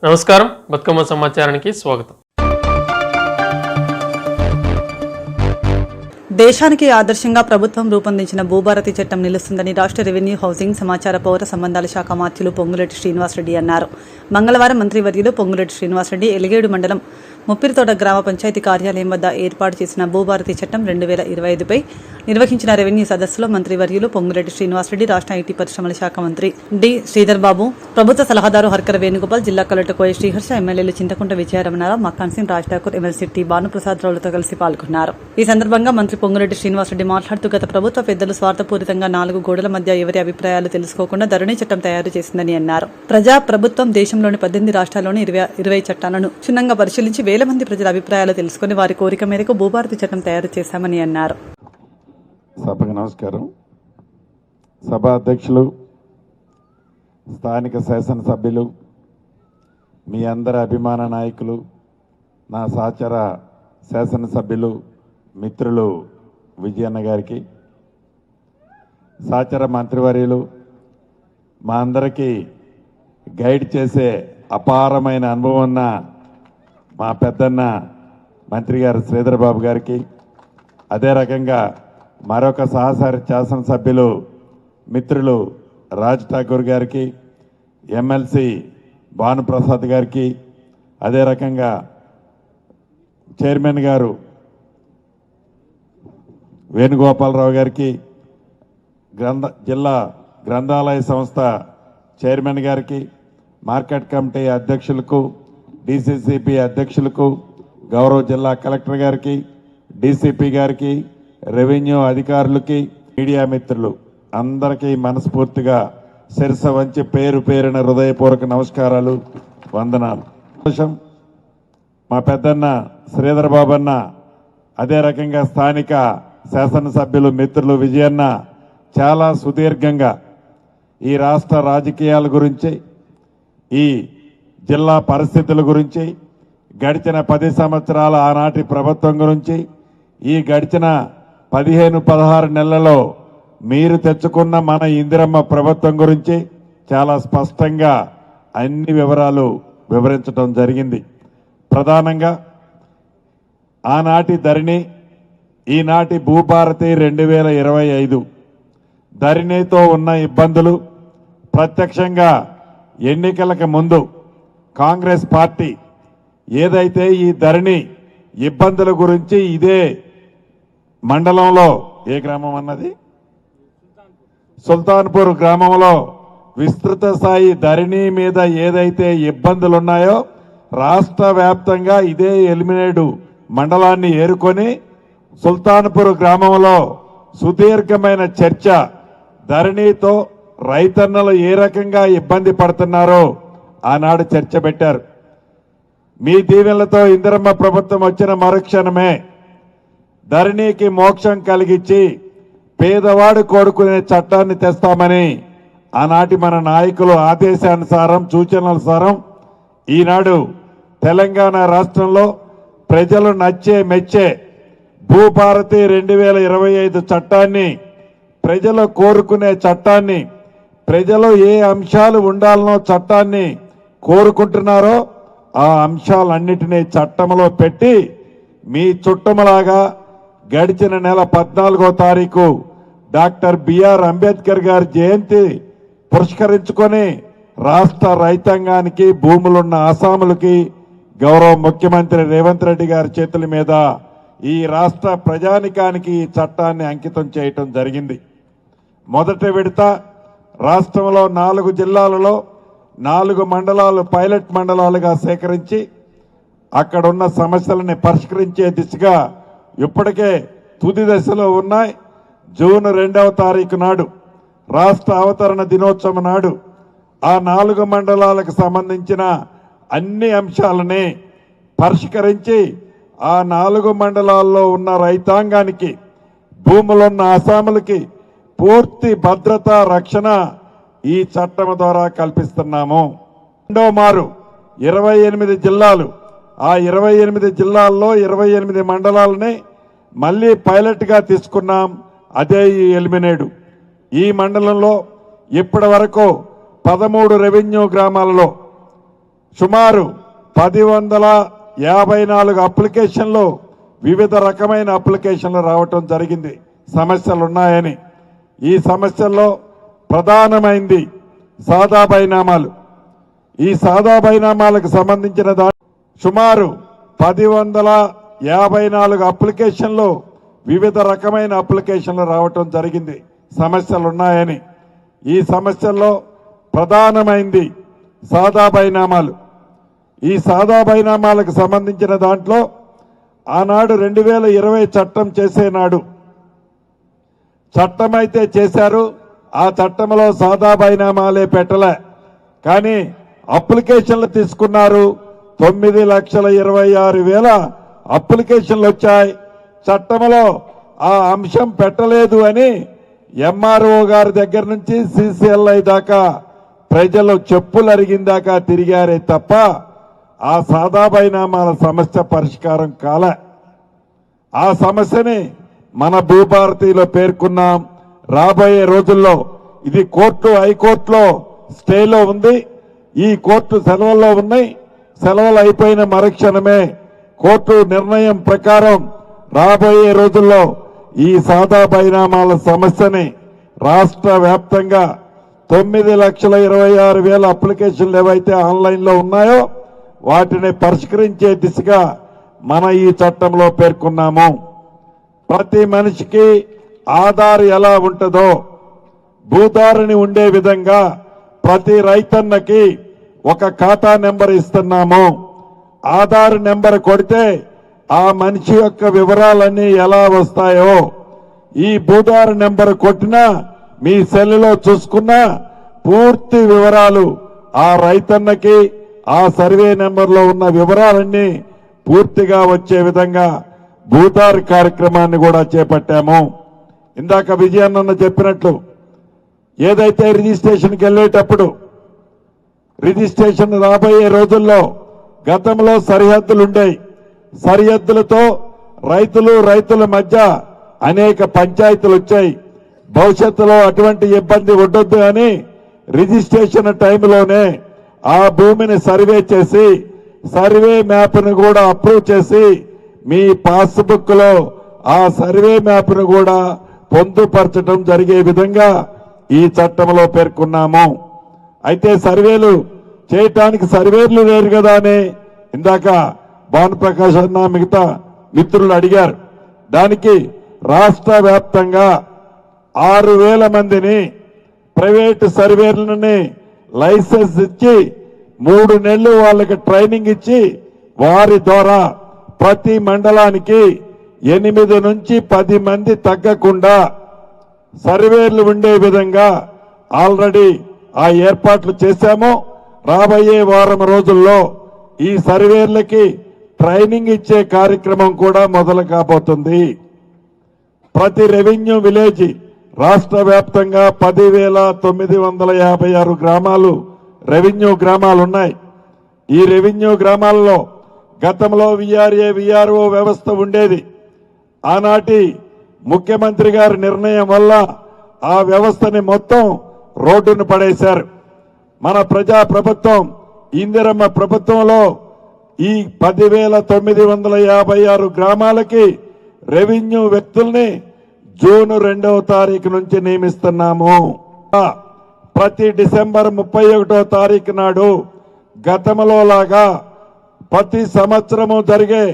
నమస్కారం, బతుకమ్మ సమాచారానికి స్వాగతం. దేశానికి ఆదర్శంగా ప్రభుత్వం రూపొందించిన భూభారతి చట్టం నిలుస్తుందని రాష్ట్ర రెవెన్యూ, హౌసింగ్, సమాచార, పౌర సంబంధాల శాఖ మంత్రులు పొంగులేటి శ్రీనివాసరెడ్డి అన్నారు. మంగళవారం మంత్రివర్యులు పొంగులేటి శ్రీనివాసరెడ్డి ఎలిగేడు మండలం ముప్పిరితోట గ్రామ పంచాయతీ కార్యాలయం వద్ద ఏర్పాటు చేసిన భూభారతి చట్టం 2025పై నిర్వహించిన రెవెన్యూ సదస్సులో మంత్రివర్యులు పొంగులేటి శ్రీనివాసరెడ్డి, రాష్ట్ర ఐటీ పరిశ్రమల శాఖ మంత్రి డి శ్రీధర్ బాబు, ప్రభుత్వ సలహాదారు హర్కర వేణుగోపాల్, జిల్లా కలెక్టర్ కోయ శ్రీహర్ష, ఎమ్మెల్యేలు చింతకుంట విజయరమణారావు, మక్కాన్ సింగ్, రాజ్ ఠాకూర్, ఎమ్మెల్సీ టి భానుప్రసాద్ రావులతో కలిసి పాల్గొన్నారు. ఈ సందర్భంగా మంత్రి పొంగులేటి శ్రీనివాసరెడ్డి మాట్లాడుతూ గత ప్రభుత్వ పెద్దలు స్వార్థపూరితంగా 4 గోడల మధ్య ఎవరి అభిప్రాయాలు తెలుసుకోకుండా ధరణి చట్టం తయారు చేసిందని అన్నారు. ప్రభుత్వం దేశంలోని 18 రాష్ట్రాల్లోని 20 చట్టాలను క్షుణ్ణంగా పరిశీలించి వేల మంది ప్రజల అభిప్రాయాలు తెలుసుకుని వారి కోరిక మేరకు భూభారతి చట్టం తయారు చేశామని అన్నారు. సభకు నమస్కారం. సభా అధ్యక్షులు, స్థానిక శాసనసభ్యులు, మీ అందరి అభిమాన నాయకులు, నా సహచర శాసనసభ్యులు మిత్రులు విజయన్న గారికి, సహచర మంత్రివర్యులు, మా అందరికీ గైడ్ చేసే అపారమైన అనుభవం ఉన్న మా పెద్దన్న మంత్రి గారు శ్రీధర్ బాబు గారికి, అదే రకంగా మరొక సహచర శాసనసభ్యులు మిత్రులు రాజ్ ఠాకూర్ గారికి, ఎమ్మెల్సీ భానుప్రసాద్ గారికి, అదే రకంగా చైర్మన్ గారు వేణుగోపాలరావు గారికి, జిల్లా గ్రంథాలయ సంస్థ చైర్మన్ గారికి, మార్కెట్ కమిటీ అధ్యక్షులకు, డిసిసిపి అధ్యక్షులకు, గౌరవ జిల్లా కలెక్టర్ గారికి, డిసిపి గారికి, రెవెన్యూ అధికారులకి, మీడియా మిత్రులు అందరికీ మనస్ఫూర్తిగా శిరస వంచి పేరు పేరున హృదయపూర్వక నమస్కారాలు, వందనాలు. మా పెద్దన్న శ్రీధర్ బాబన్న, అదే రకంగా స్థానిక శాసనసభ్యులు మిత్రులు విజయన్న చాలా సుదీర్ఘంగా ఈ రాష్ట్ర రాజకీయాల గురించి, ఈ జిల్లా పరిస్థితుల గురించి, గడిచిన 10 సంవత్సరాల ఆనాటి ప్రభుత్వం గురించి, ఈ గడిచిన 15-16 నెలలలో మీరు తెచ్చుకున్న మన ఇందిరమ్మ ప్రభుత్వం గురించి చాలా స్పష్టంగా అన్ని వివరాలు వివరించడం జరిగింది. ప్రధానంగా ఆనాటి ధరణి, ఈనాటి భూభారతి 2025 ధరణితో ఉన్న ఇబ్బందులు ప్రత్యక్షంగా ఎన్నికలకు ముందు కాంగ్రెస్ పార్టీ ఏదైతే ఈ ధరణి ఇబ్బందుల గురించి ఇదే మండలంలో, ఏ గ్రామం అన్నది, సుల్తాన్పూర్ గ్రామంలో విస్తృత స్థాయి ధరణి మీద ఏదైతే ఇబ్బందులు ఉన్నాయో రాష్ట్ర వ్యాప్తంగా ఇదే ఎలిమినేడు మండలాన్ని ఏరుకొని సుల్తాన్పూర్ గ్రామంలో సుదీర్ఘమైన చర్చ, ధరణితో రైతన్నలు ఏ రకంగా ఇబ్బంది పడుతున్నారో ఆనాడు చర్చ పెట్టారు. మీ దీవెనలతో ఇందిరమ్మ ప్రభుత్వం వచ్చిన మరుక్షణమే ధరణికి మోక్షం కలిగించి పేదవాడు కోరుకునే చట్టాన్ని తెస్తామని ఆనాటి మన నాయకులు ఆదేశానుసారం, సూచనలనుసారం ఈనాడు తెలంగాణ రాష్ట్రంలో ప్రజలు నచ్చే మెచ్చే భూభారతి 2025 చట్టాన్ని, ప్రజలు కోరుకునే చట్టాన్ని, ప్రజలు ఏ అంశాలు ఉండాలనో చట్టాన్ని కోరుకుంటున్నారో ఆ అంశాలన్నిటినీ చట్టంలో పెట్టి మీ చుట్టములాగా గడిచిన నెల 14వ తారీఖు డాక్టర్ బిఆర్ అంబేద్కర్ గారి జయంతి పురస్కరించుకొని రాష్ట్ర రైతాంగానికి, భూములున్న ఆసాములకి గౌరవ ముఖ్యమంత్రి రేవంత్ రెడ్డి గారి చేతుల మీద ఈ రాష్ట్ర ప్రజానికానికి ఈ చట్టాన్ని అంకితం చేయటం జరిగింది. మొదటి విడత రాష్ట్రంలో 4 జిల్లాలలో 4 మండలాలు పైలట్ మండలాలుగా సేకరించి అక్కడున్న సమస్యలని పరిష్కరించే దిశగా ఇప్పటికే తుది దశలో ఉన్నాయి. జూన్ 2వ తారీఖు నాడు రాష్ట్ర అవతరణ దినోత్సవం నాడు ఆ 4 మండలాలకు సంబంధించిన అన్ని అంశాలని పరిష్కరించి ఆ 4 మండలాల్లో ఉన్న రైతాంగానికి, భూములున్న ఆసాములకి పూర్తి భద్రత, రక్షణ ఈ చట్టం ద్వారా కల్పిస్తున్నాము. రెండో మారు 28 జిల్లాలు, ఆ 28 జిల్లాల్లో 28 మండలాలని మళ్ళీ పైలట్గా తీసుకున్నాం. అదే ఈ ఎలిమినేడు. ఈ మండలంలో ఇప్పటి వరకు 13 రెవెన్యూ గ్రామాలలో సుమారు 1,154 అప్లికేషన్లు వివిధ రకమైన అప్లికేషన్లు రావటం జరిగింది సమస్యలు ఉన్నాయని. ఈ సమస్యల్లో ప్రధానమైంది సాదా బైనామాలు. ఈ సాదా బైనామాలకు సంబంధించిన సుమారు 1,154 అప్లికేషన్లు వివిధ రకమైన అప్లికేషన్లు రావటం జరిగింది సమస్యలు ఉన్నాయని. ఈ సమస్యల్లో ప్రధానమైంది సాదా బైనామాలు. ఈ సాదా బైనామాలకు సంబంధించిన దాంట్లో ఆనాడు 2020 చట్టం చేసేనాడు చట్టమైతే చేశారు. ఆ చట్టంలో సాదా బైనామాలే పెట్టలే, కానీ అప్లికేషన్లు తీసుకున్నారు. 9,26,000 అప్లికేషన్లు వచ్చాయి. చట్టంలో ఆ అంశం పెట్టలేదు అని ఎంఆర్ఓ గారి దగ్గర నుంచి సిసిఎల్ఐ దాకా ప్రజలు చెప్పులు అరిగిందాకా తిరిగారే తప్ప ఆ సాదా బైనామాల సమస్య పరిష్కారం కాలే. ఆ సమస్యని మన భూభారతిలో పేర్కొన్నాం. రాబోయే రోజుల్లో ఇది కోర్టు హైకోర్టులో స్టేలో ఉంది. ఈ కోర్టు సెలవుల్లో ఉన్నాయి. సెలవులు అయిపోయిన మరుక్షణమే కోర్టు నిర్ణయం ప్రకారం రాబోయే రోజుల్లో ఈ సాదా బైనామాల సమస్యని రాష్ట్ర వ్యాప్తంగా 9,26,000 అప్లికేషన్లు ఏవైతే ఆన్లైన్లో ఉన్నాయో వాటిని పరిష్కరించే దిశగా మన ఈ చట్టంలో పేర్కొన్నాము. ప్రతి మనిషికి ఆధార్ ఎలా ఉంటుందో భూధారని ఉండే విధంగా ప్రతి రైతన్నకి ఒక ఖాతా నెంబర్ ఇస్తున్నాము. ఆధార్ నెంబర్ కొడితే ఆ మనిషి యొక్క వివరాలన్నీ ఎలా వస్తాయో ఈ భూధార నెంబర్ కొట్టినా మీ సెల్లో చూసుకున్నా పూర్తి వివరాలు ఆ రైతన్నకి ఆ సర్వే నెంబర్లో ఉన్న వివరాలన్నీ పూర్తిగా వచ్చే విధంగా భూధార్ కార్యక్రమాన్ని కూడా చేపట్టాము. ఇందాక విజయన్న చెప్పినట్లు ఏదైతే రిజిస్ట్రేషన్కి వెళ్ళేటప్పుడు రిజిస్ట్రేషన్ రాబోయే రోజుల్లో గతంలో సరిహద్దులు ఉండేవి. సరిహద్దులతో రైతుల మధ్య అనేక పంచాయతీలు వచ్చాయి. భవిష్యత్తులో అటువంటి ఇబ్బంది ఉండొద్దు అని రిజిస్ట్రేషన్ టైంలోనే ఆ భూమిని సర్వే చేసి సర్వే మ్యాప్ను కూడా అప్రూవ్ చేసి మీ పాస్బుక్ లో ఆ సర్వే మ్యాప్ను కూడా పొందుపరచడం జరిగే విధంగా ఈ చట్టంలో పేర్కొన్నాము. అయితే సర్వేలు చేయటానికి సర్వేలు లేరు కదా అని ఇందాక భానుప్రకాష్ అన్న మిగతా మిత్రులు అడిగారు. దానికి రాష్ట్ర వ్యాప్తంగా 6,000 మందిని ప్రైవేటు సర్వేలను లైసెన్స్ ఇచ్చి 3 నెలలు వాళ్ళకి ట్రైనింగ్ ఇచ్చి వారి ద్వారా ప్రతి మండలానికి 8 నుంచి 10 మంది తగ్గకుండా సర్వేలు ఉండే విధంగా ఆల్రెడీ ఆ ఏర్పాట్లు చేశాము. రాబోయే వారం రోజుల్లో ఈ సర్వేలకి ట్రైనింగ్ ఇచ్చే కార్యక్రమం కూడా మొదలు కాబోతుంది. ప్రతి రెవెన్యూ విలేజ్ రాష్ట్ర వ్యాప్తంగా 10,956 గ్రామాలు రెవెన్యూ గ్రామాలు ఉన్నాయి. ఈ రెవెన్యూ గ్రామాల్లో గతంలో విఆర్ఏ విఆర్ఓ వ్యవస్థ ఉండేది. ఆనాటి ముఖ్యమంత్రి గారి నిర్ణయం వల్ల ఆ వ్యవస్థని మొత్తం రోడ్డును పడేశారు. మన ప్రజా ప్రభుత్వం ఇందిరమ్మ ప్రభుత్వంలో ఈ 10,956 గ్రామాలకి రెవెన్యూ వ్యక్తుల్ని జూన్ 2వ తారీఖు నుంచి నియమిస్తున్నాము. ప్రతి డిసెంబర్ 31వ తారీఖు నాడు గతంలో లాగా ప్రతి సంవత్సరము జరిగే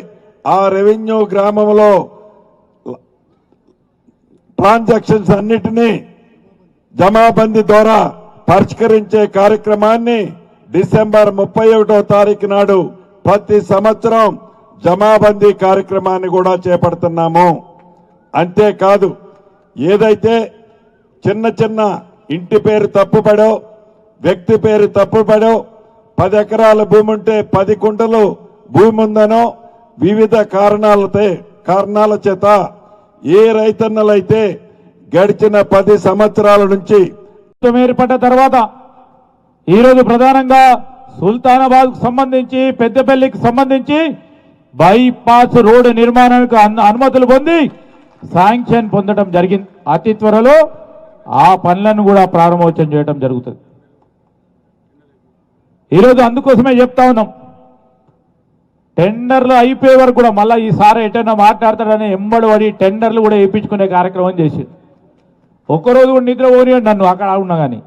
ఆ రెవెన్యూ గ్రామంలో ట్రాన్సాక్షన్స్ అన్నిటినీ జమాబందీ ద్వారా పరిష్కరించే కార్యక్రమాన్ని డిసెంబర్ 31వ తారీఖు నాడు ప్రతి సంవత్సరం జమాబందీ కార్యక్రమాన్ని కూడా చేపడుతున్నాము. అంతేకాదు ఏదైతే చిన్న చిన్న ఇంటి పేరు తప్పుపడో వ్యక్తి పేరు తప్పుపడో 10 ఎకరాల భూమి ఉంటే 10 కుంటలు భూమి ఉందనో వివిధ కారణాల చేత ఏ రైతన్నలైతే గడిచిన 10 సంవత్సరాల నుంచి ఏర్పడ్డ తర్వాత ఈరోజు ప్రధానంగా సుల్తానాబాద్ కు సంబంధించి పెద్దపల్లికి సంబంధించి బైపాస్ రోడ్డు నిర్మాణానికి అనుమతులు పొంది శాంక్షన్ పొందడం జరిగింది. అతి త్వరలో ఆ పనులను కూడా ప్రారంభోత్సవం చేయడం జరుగుతుంది. ఈరోజు అందుకోసమే చెప్తా ఉన్నాం, టెండర్లు అయిపోయే వరకు కూడా మళ్ళీ ఈసారి ఎటైనా మాట్లాడతాడని ఎంబడి పడి టెండర్లు కూడా వేయించుకునే కార్యక్రమం చేసి ఒక్కరోజు కూడా నిద్ర పోనియండి నన్ను అక్కడ ఉన్నా కానీ.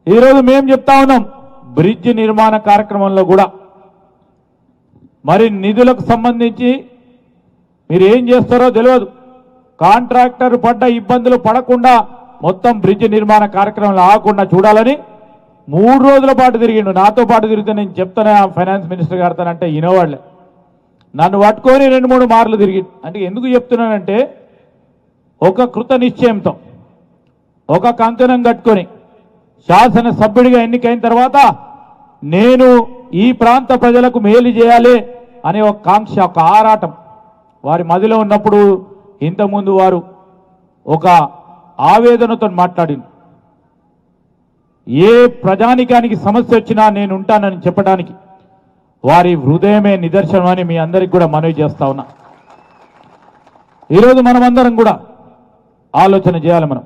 ఈరోజు మేము చెప్తా ఉన్నాం, బ్రిడ్జ్ నిర్మాణ కార్యక్రమంలో కూడా మరి నిధులకు సంబంధించి మీరు ఏం చేస్తారో తెలియదు. కాంట్రాక్టర్ పడ్డ ఇబ్బందులు పడకుండా మొత్తం బ్రిడ్జ్ నిర్మాణ కార్యక్రమంలో ఆగకుండా చూడాలని 3 రోజుల పాటు తిరిగిండు. నాతో పాటు తిరిగితే నేను చెప్తానే ఫైనాన్స్ మినిస్టర్ గారితోనంటే వినేవాళ్ళే. నన్ను పట్టుకొని 2-3 మార్లు తిరిగి. అంటే ఎందుకు చెప్తున్నానంటే, ఒక కృత నిశ్చయంతో ఒక కంకణం కట్టుకొని శాసనసభ్యుడిగా ఎన్నికైన తర్వాత నేను ఈ ప్రాంత ప్రజలకు మేలు చేయాలి అనే ఒక కాంక్ష, ఒక ఆరాటం వారి మదిలో ఉన్నప్పుడు ఇంతకుముందు వారు ఒక ఆవేదనతో మాట్లాడింది. ఏ ప్రజానికానికి సమస్య వచ్చినా నేను ఉంటానని చెప్పడానికి వారి హృదయమే నిదర్శనం అని మీ అందరికి కూడా మనవి చేస్తా ఉన్నా. ఈరోజు మనమందరం కూడా ఆలోచన చేయాలి. మనం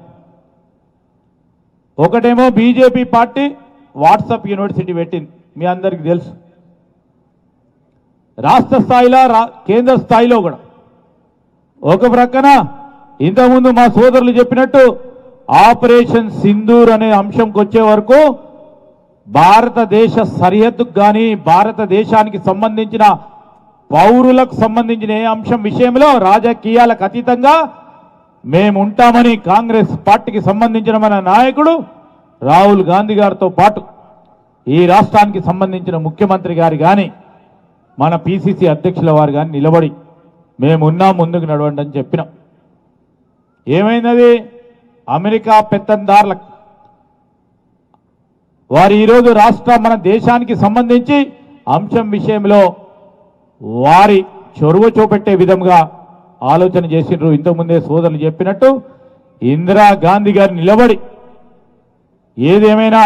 ఒకటేమో బీజేపీ పార్టీ వాట్సాప్ యూనివర్సిటీ పెట్టింది, మీ అందరికీ తెలుసు. రాష్ట్ర స్థాయిలో కేంద్ర స్థాయిలో కూడా ఒక ప్రక్కన ఇంతకుముందు మా సోదరులు చెప్పినట్టు ఆపరేషన్ సింధూర్ అనే అంశంకి వచ్చే వరకు భారతదేశ సరిహద్దుకు కానీ భారతదేశానికి సంబంధించిన పౌరులకు సంబంధించిన ఏ అంశం విషయంలో రాజకీయాలకు అతీతంగా మేముంటామని కాంగ్రెస్ పార్టీకి సంబంధించిన మన నాయకుడు రాహుల్ గాంధీ గారితో పాటు ఈ రాష్ట్రానికి సంబంధించిన ముఖ్యమంత్రి గారు కానీ మన పిసిసి అధ్యక్షుల వారు కానీ నిలబడి మేమున్నాం, ముందుకు నడవండి అని చెప్పినాం. ఏమైనది? అమెరికా పెత్తందారులకు వారు ఈరోజు మన దేశానికి సంబంధించి అంశం విషయంలో వారి చొరవ చూపెట్టే విధంగా ఆలోచన చేసిండ్రు. ఇంతకుముందే సోదరులు చెప్పినట్టు ఇందిరాగాంధీ గారు నిలబడి ఏదేమైనా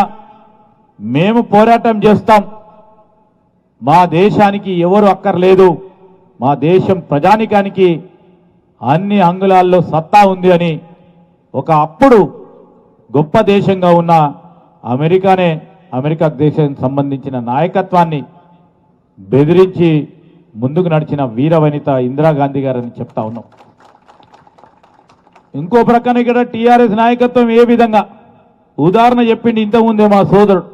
మేము పోరాటం చేస్తాం, మా దేశానికి ఎవరు అక్కర్లేదు, మా దేశం ప్రజానికానికి అన్ని అంగుళాల్లో సత్తా ఉంది అని ఒక అప్పుడు గొప్ప దేశంగా ఉన్న అమెరికా దేశానికి సంబంధించిన నాయకత్వాన్ని బెదిరించి ముందుకు నడిచిన వీరవనిత ఇందిరాగాంధీ గారని చెప్తా ఉన్నాం. ఇంకో ప్రక్కన ఇక్కడ టీఆర్ఎస్ నాయకత్వం ఏ విధంగా ఉదాహరణ చెప్పింది ఇంతకుముందే మా సోదరుడు.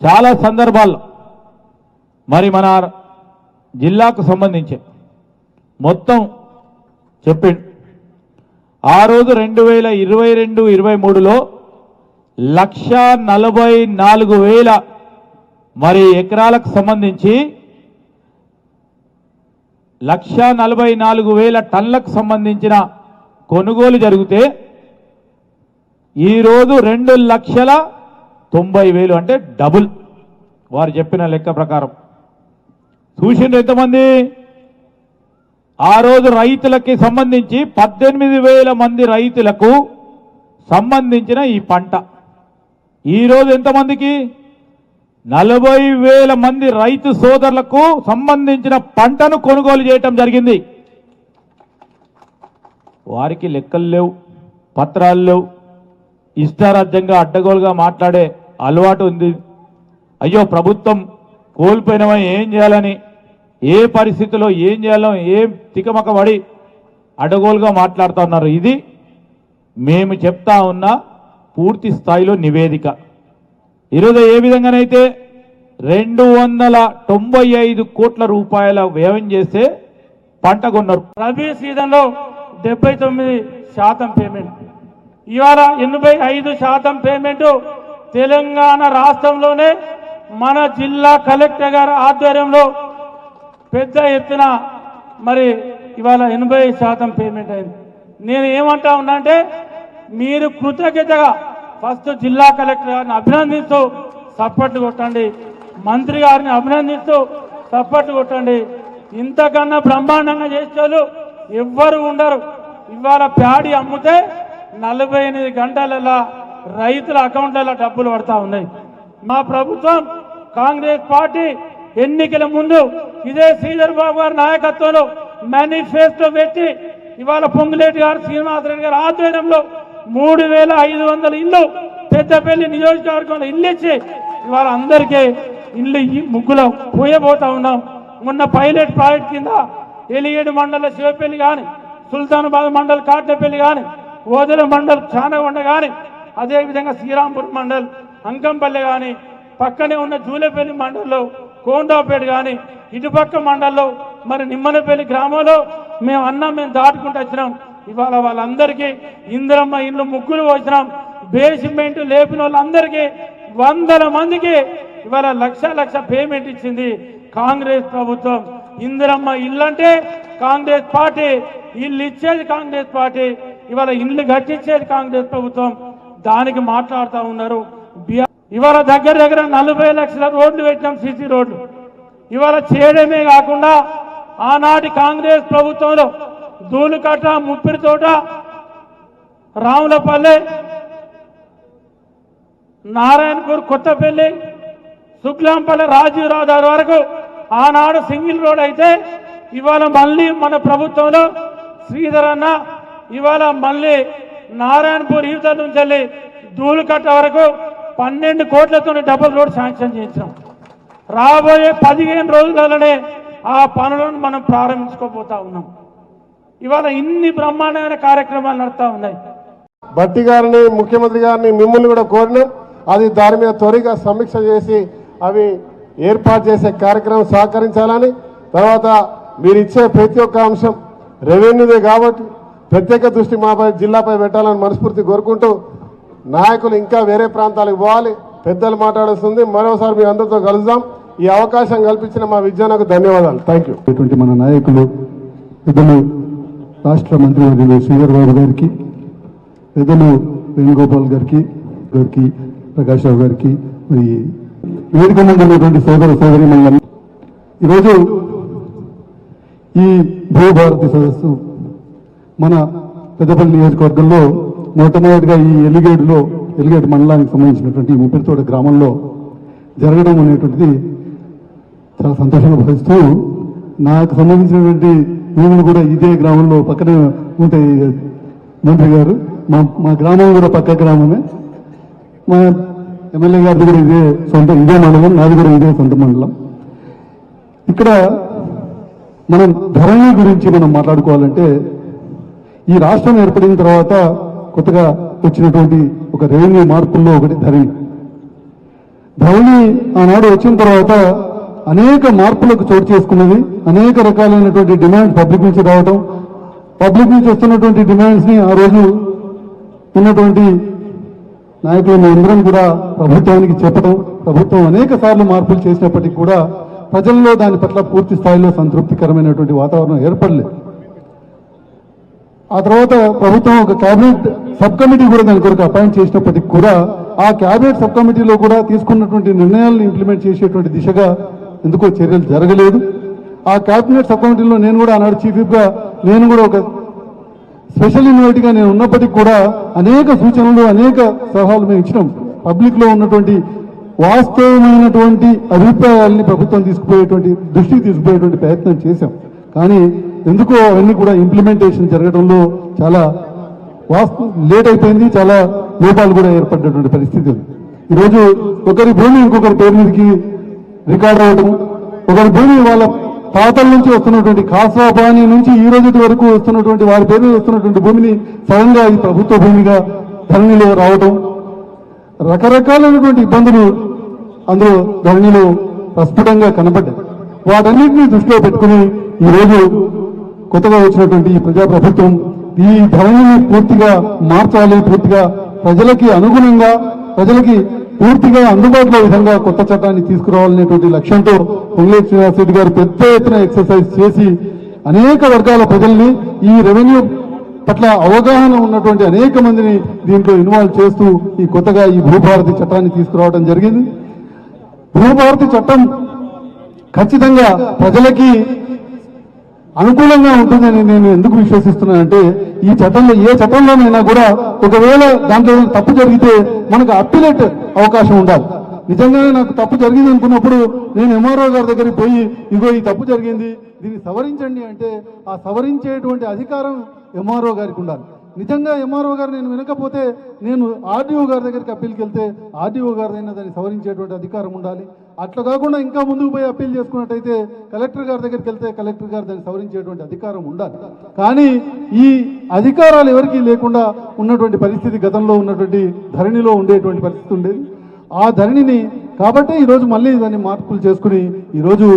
చాలా సందర్భాల్లో మరి మన జిల్లాకు సంబంధించి మొత్తం చెప్పిండు. ఆ రోజు 2022-23లో 1,44,000 మరి ఎకరాలకు సంబంధించి 1,44,000 టన్నులకు సంబంధించిన కొనుగోలు జరిగితే ఈరోజు 2,90,000 అంటే డబుల్ వారు చెప్పిన లెక్క ప్రకారం. చూసిండ్రు ఎంతమంది? ఆ రోజు రైతులకి సంబంధించి 18,000 మంది రైతులకు సంబంధించిన ఈ పంట ఈరోజు ఎంతమందికి? 40,000 మంది రైతు సోదరులకు సంబంధించిన పంటను కొనుగోలు చేయటం జరిగింది. వారికి లెక్కలు లేవు, పత్రాలు లేవు, ఇష్టారాజ్యంగా అడ్డగోలుగా మాట్లాడే అలవాటు ఉంది. అయ్యో ప్రభుత్వం కోల్పోయినవా ఏం చేయాలని, ఏ పరిస్థితిలో ఏం చేయాలో ఏం తికమక పడి అడ్డగోలుగా మాట్లాడుతూ ఉన్నారు. ఇది మేము చెప్తా ఉన్న పూర్తి స్థాయిలో నివేదిక. ఈరోజు ఏ విధంగానైతే 295 కోట్ల రూపాయల వ్యయం చేస్తే పంట కొన్నారు. రబీ సీజన్లో 79% పేమెంట్, ఇవాళ 85% పేమెంట్ తెలంగాణ రాష్ట్రంలోనే మన జిల్లా కలెక్టర్ గారి ఆధ్వర్యంలో పెద్ద ఎత్తున మరి ఇవాళ 80% పేమెంట్ అయింది. నేను ఏమంటా ఉన్నా అంటే మీరు కృతజ్ఞతగా ఫస్ట్ జిల్లా కలెక్టర్ గారిని అభినందిస్తూ సపోర్ట్ కొట్టండి, మంత్రి గారిని అభినందిస్తూ సపోర్ట్ కొట్టండి. ఇంతకన్నా బ్రహ్మాండంగా చేసేవాళ్ళు ఎవ్వరు ఉండరు. ఇవాళ ప్యాడీ అమ్మితే 48 గంటలలో రైతుల అకౌంట్లలో డబ్బులు పడతా ఉన్నాయి. మా ప్రభుత్వం కాంగ్రెస్ పార్టీ ఎన్నికల ముందు ఇదే శ్రీధర్ బాబు గారి నాయకత్వంలో మేనిఫెస్టో పెట్టి ఇవాళ పొంగులేటి గారు శ్రీనివాసరెడ్డి గారి ఆధ్వర్యంలో 3,500 ఇల్లు పెద్దపల్లి నియోజకవర్గంలో ఇల్లు ఇచ్చి ఇవాళ అందరికీ ఇల్లు ఈ ముగ్గులో పోయబోతా ఉన్నాం. మొన్న పైలట్ ప్రాజెక్ట్ కింద ఎలిగేడు మండల శివపల్లి కానీ, సుల్తానాబాద్ మండల్ కాట్లపల్లి కానీ, ఓదెల మండల్ చానగొండ కానీ, అదేవిధంగా శ్రీరాంపూర్ మండల్ అంకంపల్లి కానీ, పక్కనే ఉన్న జూలేపల్లి మండల్లో కోండాపేట కానీ, ఇటుపక్క మండల్లో మరి నిమ్మనపల్లి గ్రామంలో మేము దాటుకుంటూ వచ్చినాం. ఇవాళ వాళ్ళందరికీ ఇందిరమ్మ ఇల్లు ముగ్గులు వచ్చినాం. బేస్మెంట్ లేపిన వాళ్ళందరికీ 100 మందికి ఇవాళ లక్ష పేమెంట్ ఇచ్చింది కాంగ్రెస్ ప్రభుత్వం. ఇందిరమ్మ ఇల్లు అంటే కాంగ్రెస్ పార్టీ, ఇల్లు ఇచ్చేది కాంగ్రెస్ పార్టీ, ఇవాళ ఇల్లు కట్టించేది కాంగ్రెస్ ప్రభుత్వం. దానికి మాట్లాడుతూ ఉన్నారు. ఇవాళ దగ్గర 40 లక్షల రోడ్లు పెట్టినాం, సీసీ రోడ్లు. ఇవాళ చేయడమే కాకుండా ఆనాటి కాంగ్రెస్ ప్రభుత్వంలో ధూళికట్ట, ముప్పిరితోట, రాములపల్లె, నారాయణపూర్, కొత్తపల్లి, శుక్లాంపల్లి, రాజీవ్ రహదారి వరకు ఆనాడు సింగిల్ రోడ్ అయితే ఇవాళ మళ్ళీ మన ప్రభుత్వంలో శ్రీధర్ అన్న ఇవాళ మళ్ళీ నారాయణపూర్ యువత నుంచి వెళ్ళి ధూళికట్ట వరకు 12 కోట్లతో డబుల్ రోడ్ శాంక్షన్ చేయించాం. రాబోయే 15 రోజులలోనే ఆ పనులను మనం ప్రారంభించుకోబోతా ఉన్నాం. ఇవాళ ఇన్ని బ్రహ్మాండమైన కార్యక్రమాలు నడుస్తూ ఉన్నాయి. భట్టి గారిని, ముఖ్యమంత్రి గారిని, మిమ్మల్ని కూడా కోరినాం. అది దాని మీద త్వరగా సమీక్ష చేసి అవి ఏర్పాటు చేసే కార్యక్రమం సహకరించాలని, తర్వాత మీరు ఇచ్చే ప్రతి ఒక్క అంశం రెవెన్యూదే కాబట్టి ప్రత్యేక దృష్టి మాపై జిల్లాపై పెట్టాలని మనస్ఫూర్తి కోరుకుంటూ, నాయకులు ఇంకా వేరే ప్రాంతాలకు పోవాలి, పెద్దలు మాట్లాడుతుంది. మరోసారి మీ అందరితో కలుద్దాం. ఈ అవకాశం కల్పించిన మా విజ్ఞానకు ధన్యవాదాలు. Thank you. మన నాయకులు పెద్దలు రాష్ట్ర మంత్రివర్యులు శ్రీధర్ బాబు గారికి, పెద్దలు వేణుగోపాల్ గారికి, ప్రకాష్ రావు గారికి, మరి వేదిక ముందు ఉన్నటువంటి సోదర సోదరీమణులు, ఈరోజు ఈ భూభారతి సదస్సు మన పెద్దపల్లి నియోజకవర్గంలో మొట్టమొదటిగా ఈ ఎలిగేడు మండలానికి సంబంధించినటువంటి ముప్పిరితోట గ్రామంలో జరగడం అనేటువంటిది చాలా సంతోషంగా భావిస్తూ, నాకు సంబంధించినటువంటి భూములు కూడా ఇదే గ్రామంలో పక్కనే ఉంటాయి. మంత్రి గారు, మా గ్రామం కూడా పక్క గ్రామమే. మా ఎమ్మెల్యే గారిది కూడా ఇదే మండలం, నాది కూడా ఇదే సొంత మండలం. ఇక్కడ మనం ధరణి గురించి మనం మాట్లాడుకోవాలంటే, ఈ రాష్ట్రం ఏర్పడిన తర్వాత కొత్తగా వచ్చినటువంటి ఒక రెవెన్యూ మార్పుల్లో ఒకటి ధరణి ఆనాడు వచ్చిన తర్వాత అనేక మార్పులకు చోటు చేసుకున్నది. అనేక రకాలైనటువంటి డిమాండ్స్ పబ్లిక్ నుంచి రావడం, పబ్లిక్ నుంచి వస్తున్నటువంటి డిమాండ్స్ ని ఆ రోజు ఉన్నటువంటి నాయకులు మేమందరం కూడా ప్రభుత్వానికి చెప్పడం, ప్రభుత్వం అనేక సార్లు మార్పులు చేసినప్పటికీ కూడా ప్రజల్లో దాని పట్ల పూర్తి స్థాయిలో సంతృప్తికరమైనటువంటి వాతావరణం ఏర్పడలేదు. ఆ తర్వాత ప్రభుత్వం ఒక క్యాబినెట్ సబ్ కమిటీ కూడా దాని కొరకు అపాయింట్ చేసినప్పటికీ కూడా ఆ క్యాబినెట్ సబ్ కమిటీలో కూడా తీసుకున్నటువంటి నిర్ణయాలను ఇంప్లిమెంట్ చేసేటువంటి దిశగా ఎందుకో చర్యలు జరగలేదు. ఆ క్యాబినెట్ సబ్ కమిటీలో నేను కూడా ఆనాడు చీఫ్ విప్గా నేను కూడా ఒక స్పెషల్ ఇన్వైట్గా నేను ఉన్నప్పటికీ కూడా అనేక సూచనలు, అనేక సలహాలు మేము ఇచ్చినాం. పబ్లిక్ లో ఉన్నటువంటి వాస్తవమైనటువంటి అభిప్రాయాల్ని ప్రభుత్వం దృష్టికి తీసుకుపోయేటువంటి ప్రయత్నం చేశాం. కానీ ఎందుకో అవన్నీ కూడా ఇంప్లిమెంటేషన్ జరగడంలో చాలా లేట్ అయిపోయింది, చాలా లోపాలు కూడా ఏర్పడినటువంటి పరిస్థితి ఉంది. ఈరోజు ఒకరి భూమి ఇంకొకరి పేరు మీదకి రికార్డ్ అవ్వడం, ఒకరి భూమి వాళ్ళ తాతల నుంచి వస్తున్నటువంటి ఖాసాబానీ నుంచి ఈ రోజు వరకు వస్తున్నటువంటి వారి పేరు మీద వస్తున్నటువంటి భూమిని సడన్ గా ఈ ప్రభుత్వ భూమిగా ధరణిలో రావడం, రకరకాలైనటువంటి ఇబ్బందులు అందులో ధరణిలో ప్రస్ఫుటంగా కనబడ్డాయి. వాటన్నింటినీ దృష్టిలో పెట్టుకుని ఈరోజు కొత్తగా వచ్చినటువంటి ఈ ప్రజాప్రభుత్వం ఈ ధరణిని పూర్తిగా మార్చాలి, పూర్తిగా ప్రజలకి అనుగుణంగా, ప్రజలకి పూర్తిగా అందుబాటులో విధంగా కొత్త చట్టాన్ని తీసుకురావాలనేటువంటి లక్ష్యంతో పొంగులేటి శ్రీనివాసరెడ్డి గారు పెద్ద ఎత్తున ఎక్సర్సైజ్ చేసి అనేక వర్గాల ప్రజల్ని ఈ రెవెన్యూ పట్ల అవగాహన ఉన్నటువంటి అనేక మందిని దీంట్లో ఇన్వాల్వ్ చేస్తూ ఈ కొత్తగా ఈ భూభారతి చట్టాన్ని తీసుకురావడం జరిగింది. భూభారతి చట్టం ఖచ్చితంగా ప్రజలకి అనుకూలంగా ఉంటుందని నేను ఎందుకు విశ్వసిస్తున్నానంటే, ఈ చట్టంలో ఏ చట్టంలోనైనా కూడా ఒకవేళ దాంట్లో తప్పు జరిగితే మనకు అప్పీలేట్ అవకాశం ఉండాలి. నిజంగానే నాకు తప్పు జరిగింది అనుకున్నప్పుడు నేను ఎంఆర్ఓ గారి దగ్గరికి పోయి ఇగో ఈ తప్పు జరిగింది, దీన్ని సవరించండి అంటే ఆ సవరించేటువంటి అధికారం ఎంఆర్ఓ గారికి ఉండాలి. నిజంగా ఎంఆర్ఓ గారు నేను వినకపోతే నేను ఆర్డీఓ గారి దగ్గరికి అప్పీల్కి వెళ్తే ఆర్డీఓ గారిదైనా దాన్ని సవరించేటువంటి అధికారం ఉండాలి. అట్లా కాకుండా ఇంకా ముందుకు పోయి అప్పీల్ చేసుకున్నట్టయితే కలెక్టర్ గారి దగ్గరికి వెళ్తే కలెక్టర్ గారు దాన్ని సవరించేటువంటి అధికారం ఉండాలి. కానీ ఈ అధికారాలు ఎవరికీ లేకుండా ఉన్నటువంటి పరిస్థితి గతంలో ఉన్నటువంటి ధరణిలో ఉండేటువంటి పరిస్థితి ఉండేది. ఆ ధరణిని కాబట్టి ఈరోజు మళ్ళీ దాన్ని మార్పులు చేసుకుని ఈరోజు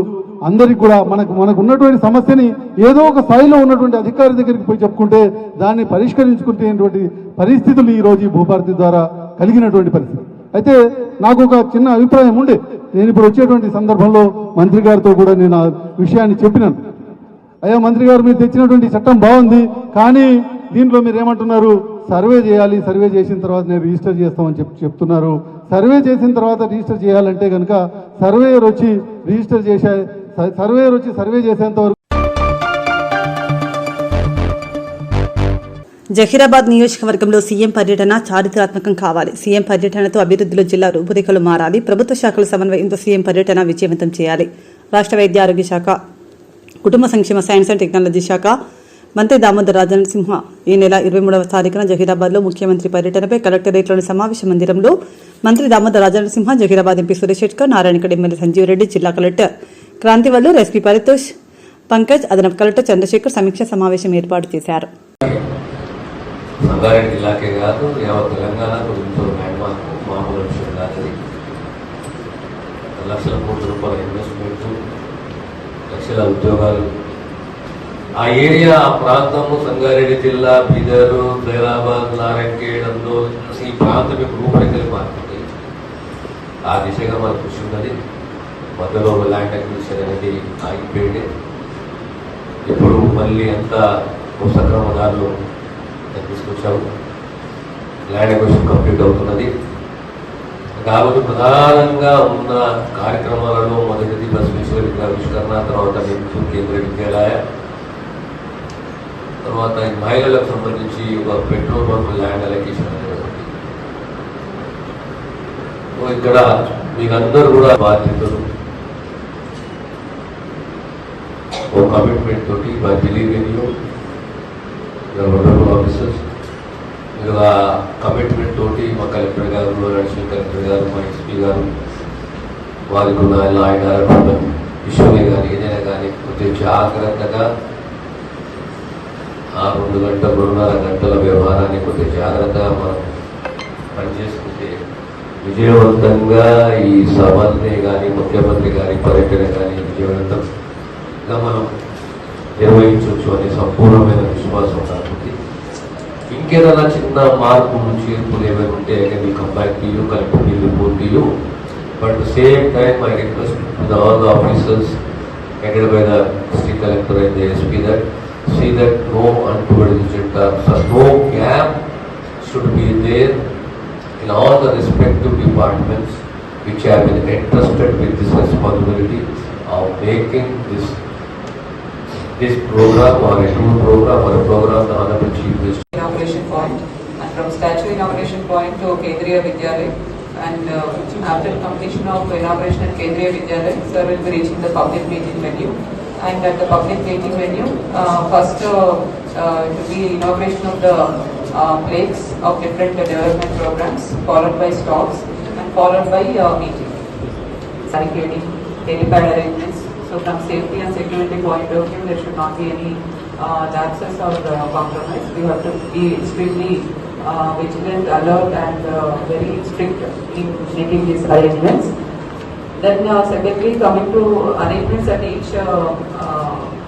అందరికి కూడా మనకు ఉన్నటువంటి సమస్యని ఏదో ఒక స్థాయిలో ఉన్నటువంటి అధికారి దగ్గరికి పోయి చెప్పుకుంటే దాన్ని పరిష్కరించుకునేటువంటి పరిస్థితులు ఈరోజు ఈ భూభారతి ద్వారా కలిగినటువంటి పరిస్థితి. అయితే నాకు ఒక చిన్న అభిప్రాయం ఉండే, నేను ఇప్పుడు వచ్చేటువంటి సందర్భంలో మంత్రి గారితో కూడా నేను ఆ విషయాన్ని చెప్పినాను. అయ్యా మంత్రి గారు, మీరు తెచ్చినటువంటి చట్టం బాగుంది, కానీ దీంట్లో మీరు ఏమంటున్నారు, సర్వే చేయాలి, సర్వే చేసిన తర్వాత నేను రిజిస్టర్ చేస్తామని చెప్తున్నారు. సర్వే చేసిన తర్వాత రిజిస్టర్ చేయాలంటే కనుక సర్వేయర్ వచ్చి సర్వే చేసేంత వరకు. జహీరాబాద్ నియోజకవర్గంలో సీఎం పర్యటన చారిత్రాత్మకం కావాలి. సీఎం పర్యటనతో అభివృద్ధిలో జిల్లా రూపురేఖలు మారాలి. ప్రభుత్వ శాఖల సమన్వయంతో సీఎం పర్యటన విజయవంతం చేయాలి. రాష్ట్ర వైద్య ఆరోగ్య శాఖ, కుటుంబ సంక్షేమ, సైన్స్ అండ్ టెక్నాలజీ శాఖ మంత్రి దామోదర్ రాజనరసింహ ఈ నెల 23వ తారీఖున జహీరాబాద్లో ముఖ్యమంత్రి పర్యటనపై కలెక్టరేట్లోని సమావేశ మందిరంలో మంత్రి దామోదర్ రాజనరసింహ, జహీరాబాద్ ఎంపీ సురేష్ శెట్కర్, నారాయణగఢ్ ఎమ్మెల్యే సంజీవ్ రెడ్డి, జిల్లా కలెక్టర్ క్రాంతివల్లూర్, ఎస్పీ పరితోష్ పంకజ్, అదనపు కలెక్టర్ చంద్రశేఖర్ సమీక్ష సమావేశం ఏర్పాటు చేశారు. సంగారెడ్డి జిల్లాకే కాదు, యావత్ తెలంగాణకు ఎంతో మామూలు విషయం కాదు. లక్షల కోట్ల రూపాయల ఇన్వెస్ట్మెంట్, లక్షల ఉద్యోగాలు. ఆ ఏరియా, ఆ ప్రాంతము సంగారెడ్డి జిల్లా, బీదరు, జైరాబాద్, నారాయణగఢ్, అందోల్, ఈ ప్రాంతం యొక్క రూపురేఖలు మారుతుంది. ఆ దిశగా మన కృషి ఉన్నది. మధ్యలో ల్యాండ్ అక్విజిషన్ అనేది ఆగిపోయింది. ఇప్పుడు మళ్ళీ అంతా సక్రమదారులు తీసుకొచ్చాము. ల్యాండ్ అక్విజిషన్ కంప్లీట్ అవుతున్నది. కాబట్టి ప్రధానంగా ఉన్న కార్యక్రమాలలో మొదటిది బసవేశ్వర విగ్రహావిష్కరణ, తర్వాత నిమ్స్ కేంద్రీయ విద్యాలయ, తర్వాత మహిళలకు సంబంధించి ఒక పెట్రోల్ పంప్ ల్యాండ్ అలొకేషన్ అనేది ఉంది. ఇక్కడ మీకందరూ కూడా బాధ్యతలు ఒక కమిట్మెంట్ తోటి మా ఢిల్లీలో ఆఫీసర్స్ మీరు ఆ కమిట్మెంట్ తోటి మా కలెక్టర్ గారు, అడిషనల్ కలెక్టర్ గారు, మా ఎస్పీ గారు, వారికి ఉన్న ఆయన విషయమే కానీ ఏదైనా కానీ కొద్దిగా జాగ్రత్తగా ఆ 2-2.5 గంటల వ్యవహారాన్ని కొద్దిగా జాగ్రత్తగా మనం పనిచేసుకుంటే విజయవంతంగా ఈ సభల్ని కానీ ముఖ్యమంత్రి గారి పర్యటన కానీ విజయవంతంగా మనం నిర్వహించవచ్చు అనే సంపూర్ణమైన విశ్వాసం కాకపోతే ఇంకేదైనా చిన్న మార్పులు చేర్పులు ఏమైనా ఉంటే మీ come back to you, collector to report to you. But the same time I request to all the officers headed by the district collector and the SP that see that no untoward incident or no gap should be there in all the respective departments which have been entrusted with this responsibility of making this program or a tour program or a program the Honorable Chief Minister. Inauguration point, and from statue inauguration point to Kendriya Vidyalaya, and after completion of inauguration at Kendriya Vidyalaya, sir will be reaching the public meeting venue, and at the public meeting venue, first it will be inauguration of the plaques of different development programs, followed by stalls, and followed by meeting. Barricading, helipad arrangements. So from safety and security point of view, there should not be any lapses or compromise. We have to be extremely vigilant, alert, and very strict in making these arrangements. Then secondly, coming to arrangements at each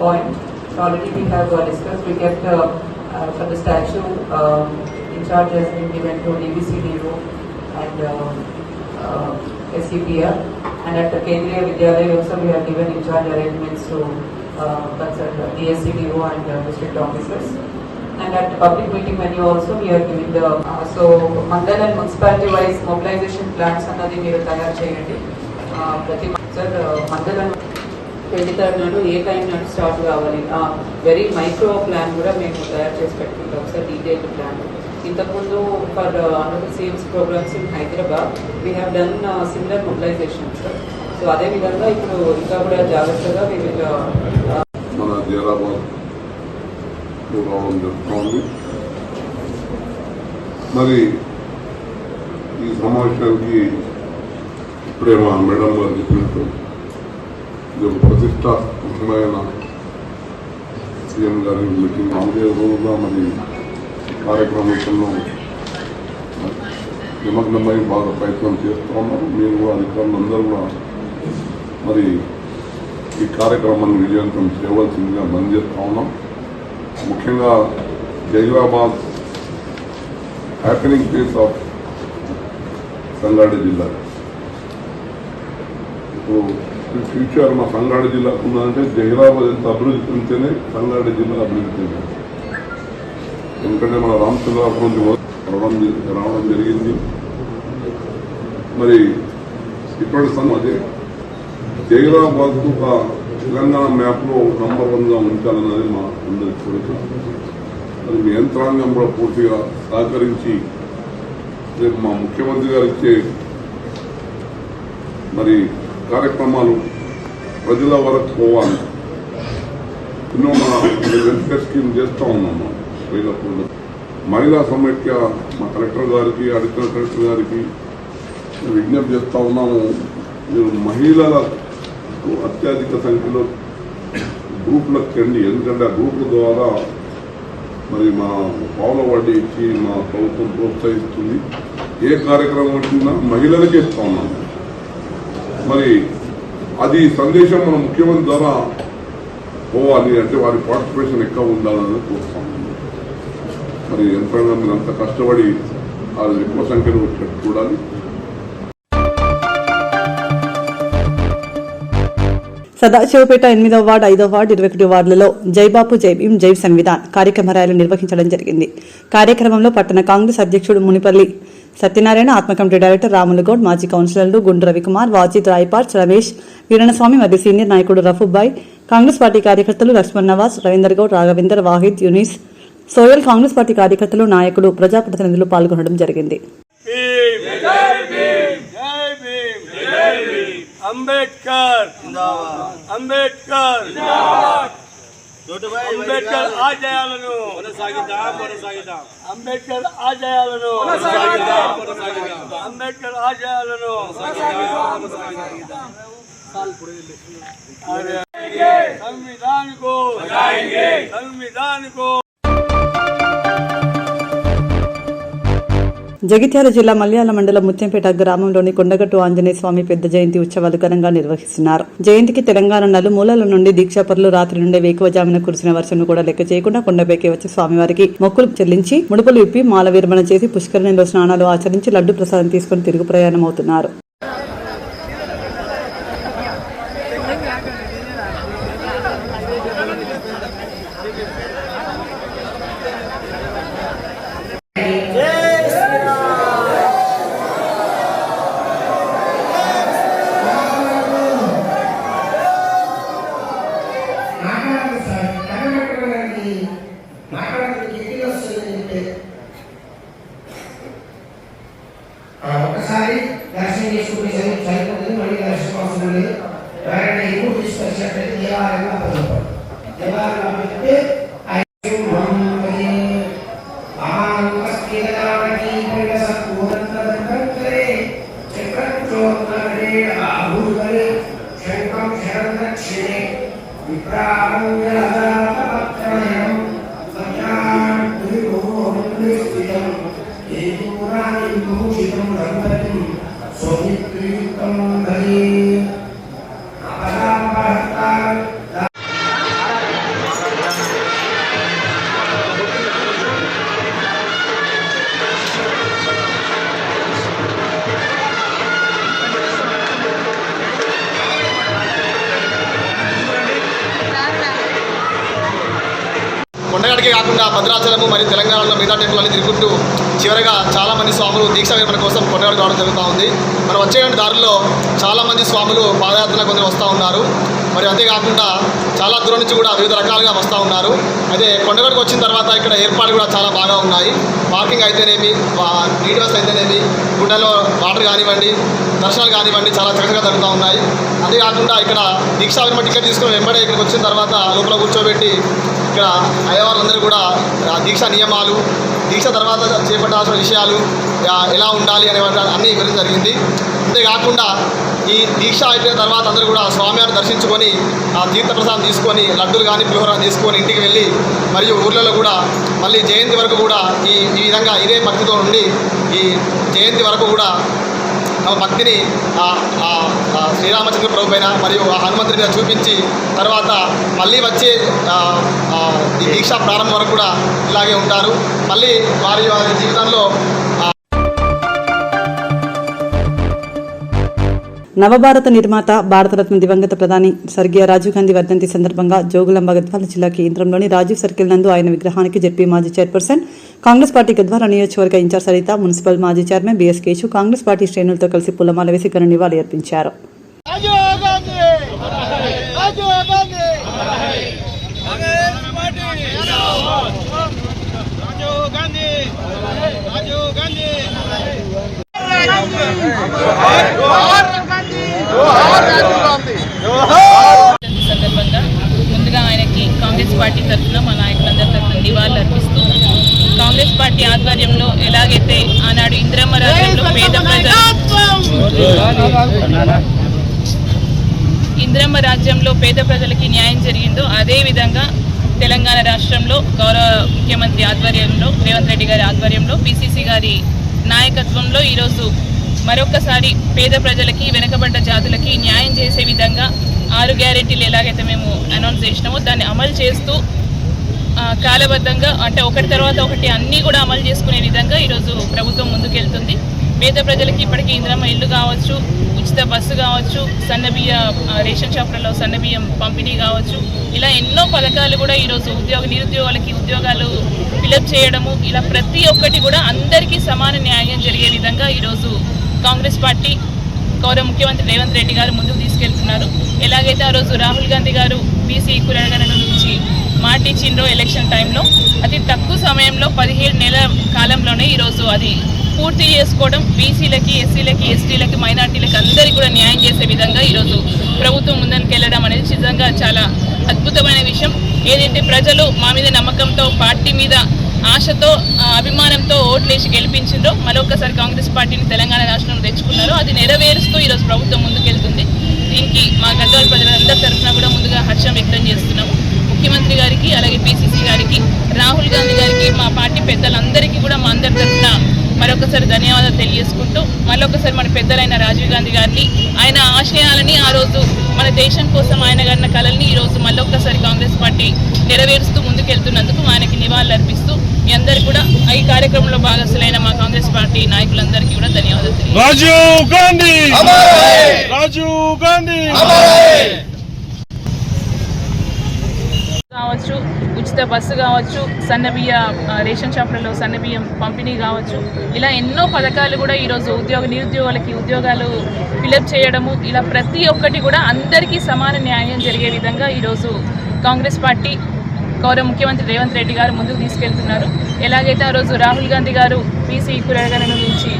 point, so already we have discussed. We kept for the statue in charge has been given to DBCDO and SCPR, and at the Kendriya Vidyalaya also we have given in charge arrangements to concerned DSCDO and district officers. And at the public meeting venue also we are giving the so mandal and municipality wise mobilization plans annadi meer tayar cheyandi. Prati sir mandal and 23rd నాడు ఏ time నాడు start కావాలి, very micro plan కూడా మేము తయారు చేసి పెట్టుకుంటాం sir, detailed plan. ఇంతకుముందు for another sames programs in Hyderabad we have done similar mobilization sir. So అదేవిధంగా ఇప్పుడు ఇంకా కూడా జాగ్రత్తగా మన జైరాబాద్ రావడం జరుగుతోంది. మరి ఈ సమావేశానికి ఇప్పుడే మా మేడం గారు చెప్పినట్టు ఇది ఒక ప్రతిష్టాత్మకమైన సీఎం గారి మీటింగ్ అదే రోజుగా మరి కార్యక్రమంలో నిమగ్నమై బాగా ప్రయత్నం చేస్తూ ఉన్నారు. మీరు కూడా అధికారులు అందరూ కూడా మరి ఈ కార్యక్రమాన్ని విజయవంతం చేయవలసిందిగా బంద్ చేస్తూ ఉన్నాం. ముఖ్యంగా Zaheerabad happening place of Sangareddy జిల్లా. ఇప్పుడు ఫ్యూచర్ మా సంగారెడ్డి జిల్లాకు ఉన్నదంటే జహీరాబాద్ ఎంత అభివృద్ధి చెందితేనే సంగారెడ్డి జిల్లా అభివృద్ధి చెందింది. ఎందుకంటే మన రామచంద్రాపురం నుంచి రావడం జరిగింది. మరి ఇప్పటి అదే జహీరాబాద్ ఒక తెలంగాణ మ్యాప్లో నంబర్ 1గా ఉంచాలన్నది మా అందరి కోరిక. అది మీ యంత్రాంగం కూడా పూర్తిగా సహకరించి రేపు మా ముఖ్యమంత్రి గారు ఇచ్చే మరి కార్యక్రమాలు ప్రజల వరకు పోవాలి. ఎన్నో మన వెల్ఫేర్ స్కీమ్ చేస్తూ ఉన్నాము. మహిళా సమైక్య మా కలెక్టర్ గారికి, అడిషనల్ కలెక్టర్ గారికి విజ్ఞప్తి చేస్తూ ఉన్నాము. మీరు మహిళలకు అత్యధిక సంఖ్యలో గ్రూపులకు చెంది, ఎందుకంటే ఆ గ్రూపుల ద్వారా మరి మా పావుల వడ్డీ ఇచ్చి మా ప్రభుత్వం ప్రోత్సహిస్తుంది. ఏ కార్యక్రమం వచ్చినా మహిళలకే ఇస్తూ ఉన్నాము. మరి అది సందేశం మన ముఖ్యమంత్రి ద్వారా పోవాలి అంటే వారి పార్టిసిపేషన్ ఎక్కువ ఉండాలని కోరుతాం. మరి యంత్రాంగం మీరు అంత కష్టపడి అది ఎక్కువ సంఖ్యలో వచ్చేట్టు చూడాలి. సదాశివపేట 8వ వార్డు, 5వ వార్డు, 21 వార్డులలో జైబాపు జై భీం జై సంవిధాన్ కార్యక్రమ ర్యాలీ నిర్వహించడం జరిగింది. కార్యక్రమంలో పట్టణ కాంగ్రెస్ అధ్యక్షుడు మునిపల్లి సత్యనారాయణ, ఆత్మ కమిటీ డైరెక్టర్ రాములుగౌడ్, మాజీ కౌన్సిలర్లు గుండు రవికుమార్, వాజిద్ రాయపాట్, రమేష్, వీరణస్వామి మరియు సీనియర్ నాయకుడు రఫూబాయ్, కాంగ్రెస్ పార్టీ కార్యకర్తలు లక్ష్మణ్ నవాజ్, రవీందర్ గౌడ్, రాఘవేందర్, వాహిద్, యూనిస్, సోయల్, కాంగ్రెస్ పార్టీ కార్యకర్తలు, నాయకులు, ప్రజాప్రతినిధులు పాల్గొనడం జరిగింది. అంబేద్కర్ అంబేద్కర్ అంబేద్కర్ ఆశయాలను అంబేద్కర్ ఆశయాలను అంబేద్కర్ ఆశయాలను संविधान को संविधान को జగిత్యాల జిల్లా మల్యాల మండలం ముత్యంపేట గ్రామంలోని కొండగట్టు ఆంజనేయ స్వామి పెద్ద జయంతి ఉత్సవాలు ఘనంగా నిర్వహిస్తున్నారు. జయంతికి తెలంగాణ నలుమూలల నుండి దీక్షాపరులు రాత్రి నుండే వేకువజామున కురిసిన వర్షంను కూడా లెక్క చేయకుండా కొండపైకి వచ్చి స్వామివారికి మొక్కులు చెల్లించి ముడుపులు ఇప్పి మాల విరమణ చేసి పుష్కరిణిలో స్నానాలు ఆచరించి లడ్డు ప్రసాదం తీసుకుని తిరుగు ప్రయాణం అవుతున్నారు. ఒకసారి దర్శనం చేసుకుంటే సరిపోతుంది. మళ్ళీ దర్శనం అవసరం లేదు. ఎవరైనా ఎక్కువ తీసుకొచ్చినట్లయితే దేవాలయంలో అప్పచెప్పారు. దేవాలయంలో అప్పచెప్తే కొండగడికే కాకుండా భద్రాచలము మరియు తెలంగాణలో మిగతా టెంపుల్ అన్ని తిరుగుతూ చివరిగా చాలామంది స్వాములు దీక్ష విరమణ కోసం కొండగడికి రావడం జరుగుతూ ఉంది. మనం వచ్చేటువంటి దారిలో చాలామంది స్వాములు పాదయాత్ర కొందరు వస్తూ ఉన్నారు. మరి అంతేకాకుండా చాలా దూరం నుంచి కూడా వివిధ రకాలుగా వస్తూ ఉన్నారు. అయితే కొండగడికి వచ్చిన తర్వాత ఇక్కడ ఏర్పాట్లు కూడా చాలా బాగా ఉన్నాయి. పార్కింగ్ అయితేనేమి, నీటి వ్యవస్థ అయితేనేమి, గుడ్డలో వాటర్ కానివ్వండి, దర్శనాలు కానివ్వండి చాలా చక్కగా జరుగుతూ ఉన్నాయి. అంతేకాకుండా ఇక్కడ దీక్షా విరమణ టికెట్ తీసుకుని వెంబడే ఇక్కడికి వచ్చిన తర్వాత లోపల కూర్చోబెట్టి ఇక్కడ అయ్యవాళ్ళందరూ కూడా దీక్షా నియమాలు దీక్ష తర్వాత చేపట్టాల్సిన విషయాలు ఎలా ఉండాలి అనే అన్నీ వివరించడం జరిగింది. అంతేకాకుండా ఈ దీక్ష అయిపోయిన తర్వాత అందరూ కూడా స్వామివారిని దర్శించుకొని ఆ తీర్థప్రసాదం తీసుకొని లడ్డూలు కానీ పులిహోర తీసుకొని ఇంటికి వెళ్ళి మరియు ఊర్లలో కూడా మళ్ళీ జయంతి వరకు కూడా ఈ విధంగా ఇదే భక్తితో ఉండి ఈ జయంతి వరకు కూడా భక్తిని శ్రీరామచంద్ర ప్రభు పైన మరియు హనుమంతుడి మీద చూపించి తర్వాత మళ్ళీ వచ్చే ఈ దీక్షా ప్రారంభం వరకు కూడా ఇలాగే ఉంటారు. మళ్ళీ వారి జీవితంలో నవభారత నిర్మాత భారతరత్న దివంగత ప్రధాని స్వర్గీయ రాజీవ్ గాంధీ వర్ధంతి సందర్భంగా జోగులాంబ గద్వాల జిల్లా కేంద్రంలోని రాజీవ్ సర్కిల్ నందు ఆయన విగ్రహానికి జెడ్పీ మాజీ చైర్పర్సన్, కాంగ్రెస్ పార్టీ గద్వాల నియోజకవర్గ ఇన్ఛార్జ్ సరిత, మున్సిపల్ మాజీ chairman BS Keshu Congress party శ్రేణులతో కలిసి పూలమాల వేసి ఘన నివాళి అర్పించారు. సందర్భంగా ముందుగా ఆయనకి కాంగ్రెస్ పార్టీ తరఫున మా నాయకులందరి తరఫున నివాళులు అర్పిస్తూ, కాంగ్రెస్ పార్టీ ఆధ్వర్యంలో ఎలాగైతే ఆనాడు ఇందిరమ్మ రాజ్యంలో పేద ప్రజలకి న్యాయం జరిగిందో అదే విధంగా తెలంగాణ రాష్ట్రంలో గౌరవ ముఖ్యమంత్రి ఆధ్వర్యంలో రేవంత్ రెడ్డి గారి ఆధ్వర్యంలో పిసిసి గారి నాయకత్వంలో ఈరోజు మరొకసారి పేద ప్రజలకి, వెనుకబడ్డ జాతులకి న్యాయం చేసే విధంగా 6 గ్యారెంటీలు ఎలాగైతే మేము అనౌన్స్ చేసినామో దాన్ని అమలు చేస్తూ కాలబద్ధంగా అంటే ఒకటి తర్వాత ఒకటి అన్నీ కూడా అమలు చేసుకునే విధంగా ఈరోజు ప్రభుత్వం ముందుకెళ్తుంది. పేద ప్రజలకి ఇప్పటికీ ఇందిరమ్మ ఇల్లు కావచ్చు, ఉచిత బస్సు కావచ్చు, సన్నబియ్య రేషన్ షాపులలో సన్నబియ్యం పంపిణీ కావచ్చు, ఇలా ఎన్నో పథకాలు కూడా ఈరోజు నిరుద్యోగులకి ఉద్యోగాలు ఫిలప్ చేయడము, ఇలా ప్రతి ఒక్కటి కూడా అందరికీ సమాన న్యాయం జరిగే విధంగా ఈరోజు కాంగ్రెస్ పార్టీ గౌరవ ముఖ్యమంత్రి రేవంత్ రెడ్డి గారు ముందుకు తీసుకెళ్తున్నారు. ఎలాగైతే ఆ రోజు రాహుల్ గాంధీ గారు బీసీ కులగణన నుంచి మాట ఇచ్చిండ్రో ఎలక్షన్ టైంలో అతి తక్కువ సమయంలో 17 నెలల కాలంలోనే ఈరోజు అది పూర్తి చేసుకోవడం, బీసీలకి, ఎస్సీలకి, ఎస్టీలకి, మైనార్టీలకి అందరికీ కూడా న్యాయం చేసే విధంగా ఈరోజు ప్రభుత్వం ముందుకు వెళ్ళడం అనేది నిజంగా చాలా అద్భుతమైన విషయం. ఏదైతే ప్రజలు మా మీద నమ్మకంతో, పార్టీ మీద ఆశతో, అభిమానంతో ఓట్లేసి గెలిపించిండ్రో, మరొకసారి కాంగ్రెస్ పార్టీని తెలంగాణ రాష్ట్రంలో తెచ్చుకున్నారో అది నెరవేరుస్తూ ఈరోజు ప్రభుత్వం ముందుకెళ్తుంది. దీనికి మా గద్వాల ప్రజలందరి తరఫున కూడా ముందుగా హర్షం వ్యక్తం చేస్తున్నాము. ముఖ్యమంత్రి గారికి, అలాగే పిసిసి గారికి, రాహుల్ గాంధీ గారికి, మా పార్టీ పెద్దలందరికీ కూడా మా అందరి తరఫున మరొకసారి ధన్యవాదాలు తెలియజేసుకుంటూ, మరొకసారి మన పెద్దలైన రాజీవ్ గాంధీ గారిని, ఆయన ఆశయాలని, ఆ రోజు మన దేశం కోసం ఆయన కన్న కలల్ని ఈరోజు మళ్ళొక్కసారి కాంగ్రెస్ పార్టీ నెరవేరుస్తూ ముందుకెళ్తున్నందుకు ఆయనకి నివాళులు అర్పిస్తూ మీ అందరికీ కూడా ఈ కార్యక్రమంలో భాగస్వాలైన మా కాంగ్రెస్ పార్టీ నాయకులందరికీ కూడా ధన్యవాదాలు కావచ్చు, ఉచిత బస్సు కావచ్చు, సన్నబియ్య రేషన్ షాపులలో సన్నబియ్యం పంపిణీ కావచ్చు, ఇలా ఎన్నో పథకాలు కూడా ఈరోజు నిరుద్యోగులకి ఉద్యోగాలు ఫిలప్ చేయడము, ఇలా ప్రతి ఒక్కటి కూడా అందరికీ సమాన న్యాయం జరిగే విధంగా ఈరోజు కాంగ్రెస్ పార్టీ గౌరవ ముఖ్యమంత్రి రేవంత్ రెడ్డి గారు ముందుకు తీసుకెళ్తున్నారు. ఎలాగైతే ఆ రోజు రాహుల్ గాంధీ గారు బీసీ కులగణన నుంచి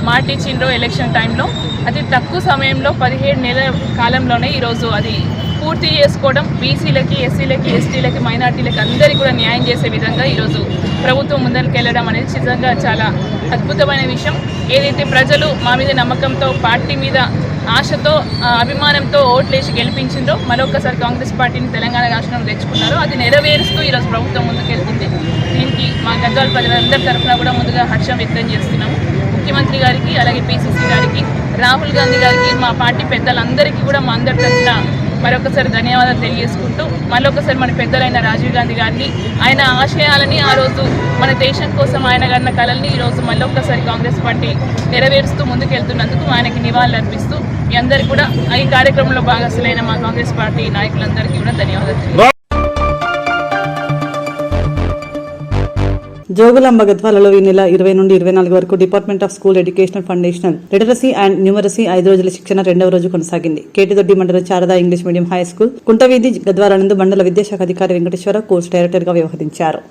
మాట ఇచ్చిండ్రో ఎలక్షన్ టైంలో అతి తక్కువ సమయంలో 17 నెలల కాలంలోనే ఈరోజు అది పూర్తి చేసుకోవడం, బీసీలకి, ఎస్సీలకి, ఎస్టీలకి, మైనార్టీలకి అందరికీ కూడా న్యాయం చేసే విధంగా ఈరోజు ప్రభుత్వం ముందుకు వెళ్ళడం అనేది నిజంగా చాలా అద్భుతమైన విషయం. ఏదైతే ప్రజలు మా మీద నమ్మకంతో, పార్టీ మీద ఆశతో, అభిమానంతో ఓట్లేసి గెలిపించిందో, మరొకసారి కాంగ్రెస్ పార్టీని తెలంగాణ రాష్ట్రంలో తెచ్చుకున్నారో అది నెరవేరుస్తూ ఈరోజు ప్రభుత్వం ముందుకెళ్తుంది. దీనికి మా గద్వాల ప్రజలందరి తరఫున కూడా ముందుగా హర్షం వ్యక్తం చేస్తున్నాము. ముఖ్యమంత్రి గారికి, అలాగే పిసిసి గారికి, రాహుల్ గాంధీ గారికి, మా పార్టీ పెద్దలందరికీ కూడా మా అందరి తరఫున మరొకసారి ధన్యవాదాలు తెలియజేసుకుంటూ, మరొకసారి మన పెద్దలైన రాజీవ్ గాంధీ గారిని, ఆయన ఆశయాలని, ఆ రోజు మన దేశం కోసం ఆయన కన్న కలల్ని ఈరోజు మళ్ళొక్కసారి కాంగ్రెస్ పార్టీ నెరవేరుస్తూ ముందుకెళ్తున్నందుకు ఆయనకి నివాళులు అర్పిస్తూ మీ అందరికీ కూడా ఈ కార్యక్రమంలో భాగస్వాలైన మా కాంగ్రెస్ పార్టీ నాయకులందరికీ కూడా ధన్యవాదాలు. జోగులాంబ గద్వాలలో ఈ నెల 20 నుండి 24 వరకు department of school educational foundational literacy and numeracy 5 రోజుల శిక్షణ 2వ రోజు కొనసాగింది. కేటిదొడ్డి మండల Sharada English medium high school Kuntaveedhi Gadwal నందు మండల విద్యాశాఖ అధికారి వెంకటేశ్వర కోర్సు డైరెక్టర్ గా వ్యవహరించారు.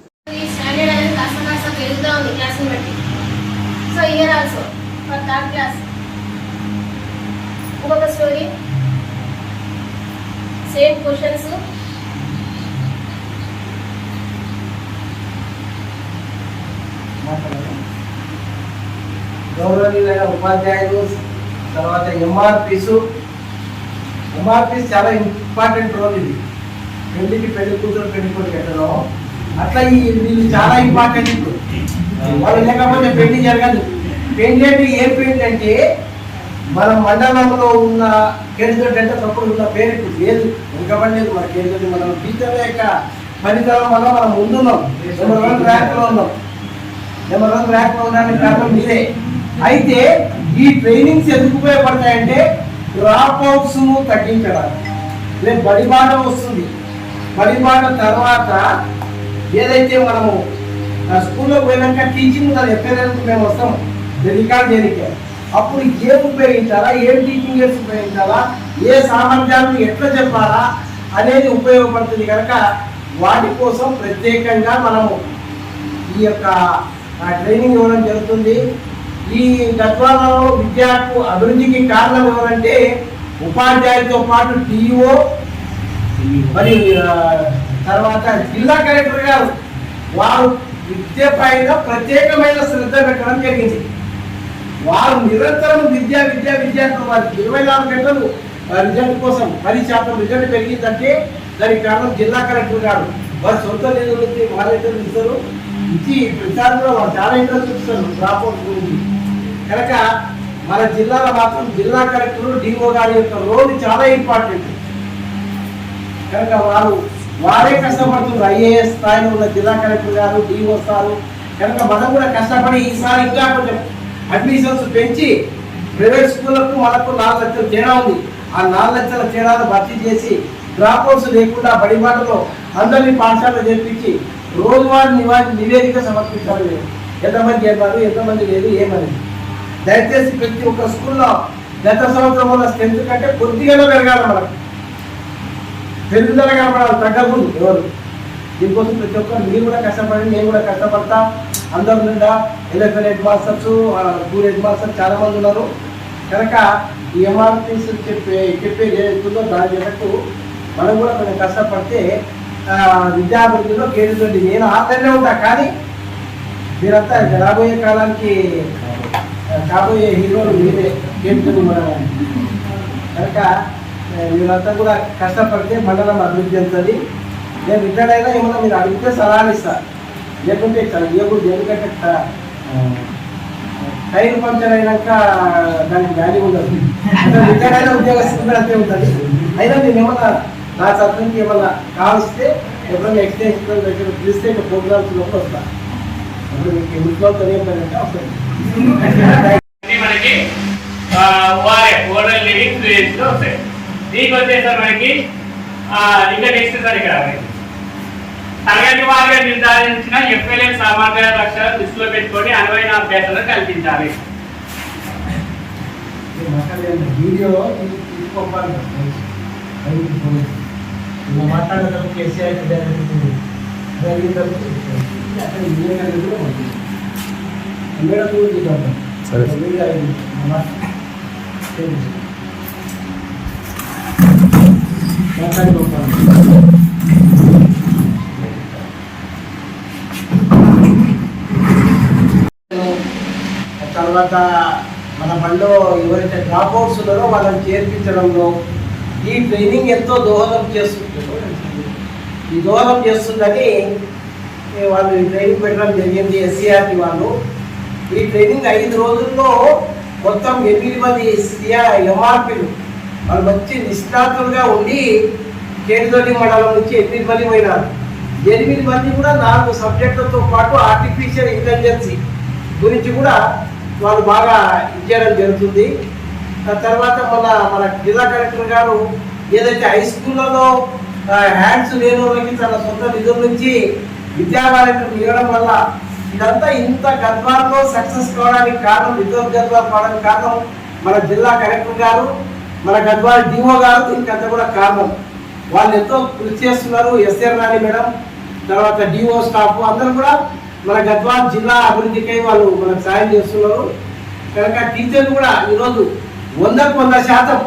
గౌరవనీయులైన ఉపాధ్యాయులు, తర్వాత ఎంఆర్పీస్ చాలా ఇంపార్టెంట్ రోల్. ఇది పెళ్లి కూతురు పెళ్లి కొడుకు ఎక్కడో అట్లా వీళ్ళు చాలా ఇంపార్టెంట్. ఇప్పుడు వాళ్ళు లేకపోతే పెళ్లి జరగదు. పెళ్లి అంటే ఏం పెళ్లి అంటే మన మండలంలో ఉన్న కేంద్రుడు అంటే తప్పుడు ఉన్న పేరు ఇప్పుడు లేదు, వెనుకబడలేదు. మన కేంద్రుడు మనం టీచర్ యొక్క ఫలితాల వల్ల మనం ముందున్నాం, నెంబర్ 1 ర్యాంక్లో ఉన్నాం. నెంబర్ 1 ర్యాంక్లో ఉండడానికి కారణం మీరే. అయితే ఈ ట్రైనింగ్స్ ఎందుకు ఉపయోగపడతాయంటే డ్రాప్ అవుట్స్ తగ్గించడానికి. రేపు బడిబాట వస్తుంది, బడిబాట తర్వాత ఏదైతే మనము స్కూల్లో పోయినాక టీచింగ్ ఉన్నది ఎక్కడైనా మేము వస్తాం రికార్డ్ చేయడానికి. అప్పుడు ఏం ఉపయోగించాలా, ఏం టీచింగ్ చేసి ఉపయోగించాలా, ఏ సామర్థ్యాలను ఎట్లా చెప్పాలా అనేది ఉపయోగపడుతుంది. కనుక వాటి కోసం ప్రత్యేకంగా మనము ఈ యొక్క ట్రైనింగ్ ఇవ్వడం జరుగుతుంది. ఈ గద్వాలలో విద్యార్థుల అభివృద్ధికి కారణం ఎవరంటే ఉపాధ్యాయులతో పాటు టీఓ మరి తర్వాత జిల్లా కలెక్టర్ గారు వారు విద్య పైన ప్రత్యేకమైన శ్రద్ధ పెట్టడం జరిగింది. వారు నిరంతరం విద్యార్థులు వారికి 24 గంటలు రిజల్ట్ కోసం 10% రిజల్ట్ పెరిగిందంటే దానికి కారణం జిల్లా కలెక్టర్ గారు. వారి సొంత నిధులు వాలంటీర్లు ఇస్తారు, ఇచ్చి ప్రచారంలో వారు చాలా ఇంట్రెస్ట్ చూపిస్తారు డ్రాప్ అవుట్ గురించి. కనుక మన జిల్లాలో మాత్రం జిల్లా కలెక్టర్ డిఓ గారి యొక్క రోల్ చాలా ఇంపార్టెంట్. కనుక వారే కష్టపడుతున్నారు. ఐఏఎస్ స్థాయిలో ఉన్న జిల్లా కలెక్టర్ గారు, డిఓ సారు. కనుక మనం కూడా కష్టపడి ఈసారి ఇంకా కొంచెం అడ్మిషన్స్ పెంచి ప్రైవేట్ స్కూళ్లకు మనకు 4 లక్షల తేడా ఉంది. ఆ 4 లక్షల తేడాను భర్తీ చేసి డ్రాప్ అవుట్స్ లేకుండా బడిబాటలో అందరినీ పాఠశాలలో చేర్పించి రోజువారీ నివేదిక సమర్పించాలి. ఎంతమంది చేరారు, ఎంతమంది లేదు, ఏమని. దయచేసి ప్రతి ఒక్క స్కూల్లో గత సంవత్సరం ఉన్న స్ట్రెంత్ కంటే కొద్దిగానే పెరగాలి. మనకు పెరుగుదల కనపడాలి, తగ్గకూడదు ఎవరు. దీనికోసం ప్రతి ఒక్కరు మీరు కూడా కష్టపడి, నేను కూడా కష్టపడతా. అందరు నిండా LFL head masters, 2 head masters చాలా మంది ఉన్నారు. కనుక ఈ ఎంఆర్పీస్ చెప్పేది ఏదైతుందో దాని చెప్పట్టు మనం కూడా కొంచెం కష్టపడితే విద్యాభివృద్ధిలో కేంద్రండి. నేను ఆన్లైన్లో ఉంటా, కానీ మీరంతా రాబోయే కాలానికి కాబోయే హీరోలు మీరే కేంద్రం మన. కనుక మీరంతా కూడా కష్టపడితే మండలం అభివృద్ధి చెందుతుంది. నేను రిటైర్డ్ అయినా ఏమన్నా మీరు అడిగితే సలహాలు ఇస్తాను, లేకుంటే ఇవ్వకూడదు. ఎందుకంటే టైర్ పంక్చర్ అయినాక దానికి వాల్యూ ఉండదు. రిటైర్డ్ అయినా ఉద్యోగస్తులు అంతే ఉంటుంది. అయినా నేను ఏమన్నా నా సబ్జెక్ట్కి ఏమన్నా కావలిస్తే ఎప్పుడైనా ఎక్స్టెన్షన్ దగ్గర పిలిస్తే ప్రోగ్రామ్స్ లోపల వస్తాను. అప్పుడు మీకు ఇంట్లో తెలియదంటే వస్తుంది. మనకి ఓవరాల్ లివింగ్ లో వస్తాయి. దీనికి వచ్చేసరికి మనకి ఇంకా నెక్స్ట్ సార్ ఇక్కడ తరగతి వారిగా నిర్ధారించిన ఎఫ్ఎల్ఎం సామర్థ్యాల లక్ష్యాలు దృష్టిలో పెట్టుకొని అనువైన అభ్యాసాలను కల్పించాలి. వీడియో మాట్లాడేటప్పుడు కేసీఆర్ తర్వాత మన బడిలో ఎవరైతే డ్రాప్ అవుట్స్ ఉన్నారో వాళ్ళని చేర్పించడంలో ఈ ట్రైనింగ్ ఎంతో దోహదం చేస్తుందని వాళ్ళు ట్రైనింగ్ పెట్టడం జరిగింది. ఎస్సీఆర్టీ వాళ్ళు ఈ ట్రైనింగ్ 5 రోజుల్లో మొత్తం 8 మంది ఎంఆర్పీలు వాళ్ళు మంచి నిష్ణాతులుగా ఉండి కేంద్రదొడ్డి మండలం నుంచి 8 మంది పోయినారు. 8 మంది కూడా 4 సబ్జెక్టులతో పాటు ఆర్టిఫిషియల్ ఇంటెలిజెన్స్ గురించి కూడా వాళ్ళు బాగా ఇచ్చేయడం జరుగుతుంది. తర్వాత మన జిల్లా కలెక్టర్ గారు ఏదైతే హై స్కూళ్ళలో హ్యాండ్స్ లేని వాళ్ళకి తన సొంత నిధుల నుంచి విద్యావాలంటీర్లు ఇవ్వడం వల్ల ఇదంతా ఇంత గద్వాల్లో సక్సెస్ కావడానికి కారణం, విద్యుత్ గద్వాలు కావడానికి కారణం మన జిల్లా కలెక్టర్ గారు, మన గద్వాల డిఓ గారు. దీనికంతా కూడా కారణం వాళ్ళు ఎంతో కృషి చేస్తున్నారు. ఎస్ఆర్ రాణి మేడం, తర్వాత డిఓ స్టాఫ్ అందరూ కూడా మన గద్వాల జిల్లా అభివృద్ధికై వాళ్ళు మనకు సాయం చేస్తున్నారు. కనుక టీచర్లు కూడా ఈరోజు 100%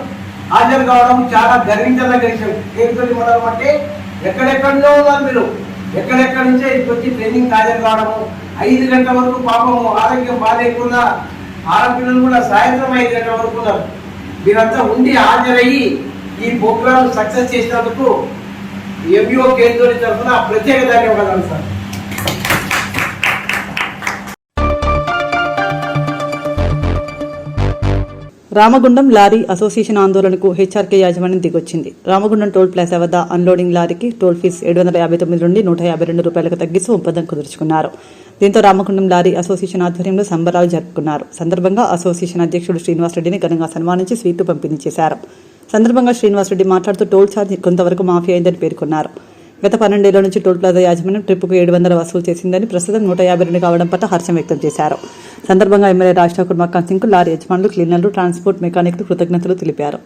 హాజరు కావడం చాలా గర్వించదగ్గ విషయం. కేంద్రదొడ్డి మండలం అంటే ఎక్కడెక్కడిలో ఉన్నారు మీరు, ఎక్కడెక్కడి నుంచే వచ్చి ట్రైనింగ్ హాజరు కావడము. 5 గంటల వరకు పాపము ఆరోగ్యం బాగాలేకుండా ఆడపిల్లలు కూడా సాయంత్రం 5 గంటల వరకు ఉన్నారు. మీరంతా ఉండి హాజరయ్యి ఈ ప్రోగ్రాం సక్సెస్ చేసినందుకు ఎంఈఓ కేంద్రం తరఫున ప్రత్యేక ధన్యవాదాలు సార్. రామగుండం లారీ అసోసియేషన్ ఆందోళనకు హెచ్ఆర్కే యాజమాన్యం దిగొచ్చింది. రామగుండం టోల్ ప్లాజా వద్ద అన్లోడింగ్ లారీకి టోల్ ఫీజు 759 నుండి 152 రూపాయలకు తగ్గిస్తూ ఒప్పందం కుదుర్చుకున్నారు. దీంతో రామగుండం లారీ అసోసియేషన్ ఆధ్వర్యంలో సంబరాలు జరుపుకున్నారు. సందర్భంగా అసోసియేషన్ అధ్యక్షుడు శ్రీనివాసరెడ్డిని ఘనంగా సన్మానించి స్వీట్లు పంపిణీ చేశారు. సందర్భంగా శ్రీనివాసరెడ్డి మాట్లాడుతూ టోల్ ఛార్జ్ కొంతవరకు మాఫీ అయిందని పేర్కొన్నారు. గత 12 ఏళ్ల నుంచి టోల్ ప్లాజా యాజమాన్యం ట్రిప్పుకు 700 వసూలు చేసిందని, ప్రస్తుతం 152 కావడం పట్ల హర్షం వ్యక్తం చేశారు. సందర్భంగా ఎమ్మెల్యే రాజ్ ఠాకూర్ మక్కాన్ సింగ్ లారీ యజమానులు, క్లీనర్లు, ట్రాన్స్పోర్ట్ మెకానిక్లు కృతజ్ఞతలు తెలిపారు.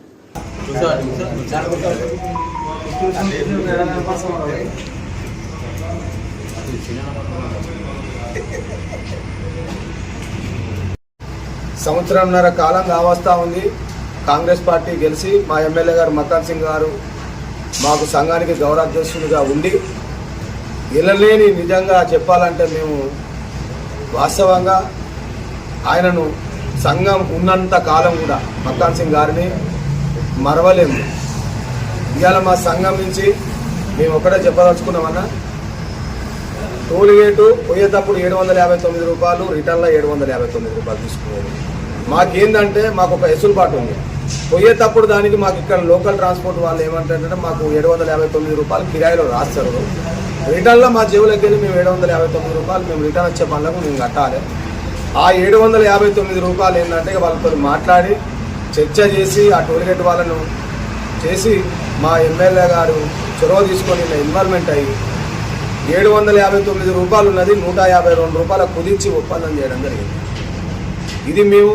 సంవత్సరంన్నర కాలం కావస్తా ఉంది కాంగ్రెస్ పార్టీ గెలిచి. మా ఎమ్మెల్యే గారు మక్కాన్ సింగ్ గారు మాకు సంఘానికి గౌరవాధ్యక్షులుగా ఉండి ఎల్లలేని, నిజంగా చెప్పాలంటే మేము వాస్తవంగా ఆయనను సంఘం ఉన్నంత కాలం కూడా మక్కాన్ సింగ్ గారిని మరవలేము. ఇవాళ మా సంఘం నుంచి మేము ఒకటే చెప్పదలుచుకున్నామన్నా, టోల్ గేటు పోయేటప్పుడు 759 రూపాయలు, రిటర్న్లో 759 రూపాయలు తీసుకునేది. మాకేందంటే మాకు ఒక ఎసులుబాటు ఉంది. పోయేటప్పుడు దానికి మాకు ఇక్కడ లోకల్ ట్రాన్స్పోర్ట్ వాళ్ళు ఏమంటారంటే మాకు 759 రూపాయలు కిరాయిలో రాస్తారు. రిటర్న్లో మా జేబులోకి వెళ్ళి మేము 759 రూపాయలు మేము రిటర్న్ వచ్చే పనులకు మేము కట్టాలి. ఆ 759 రూపాయలు ఏంటంటే వాళ్ళతో మాట్లాడి చర్చ చేసి ఆ టోల్గేట్ వాళ్ళను చేసి మా ఎమ్మెల్యే గారు చొరవ తీసుకొని ఇన్వాల్వ్మెంట్ అయ్యి 759 రూపాయలు ఉన్నది 152 రూపాయలు కుదించి ఒప్పందం చేయడం జరిగింది. ఇది మేము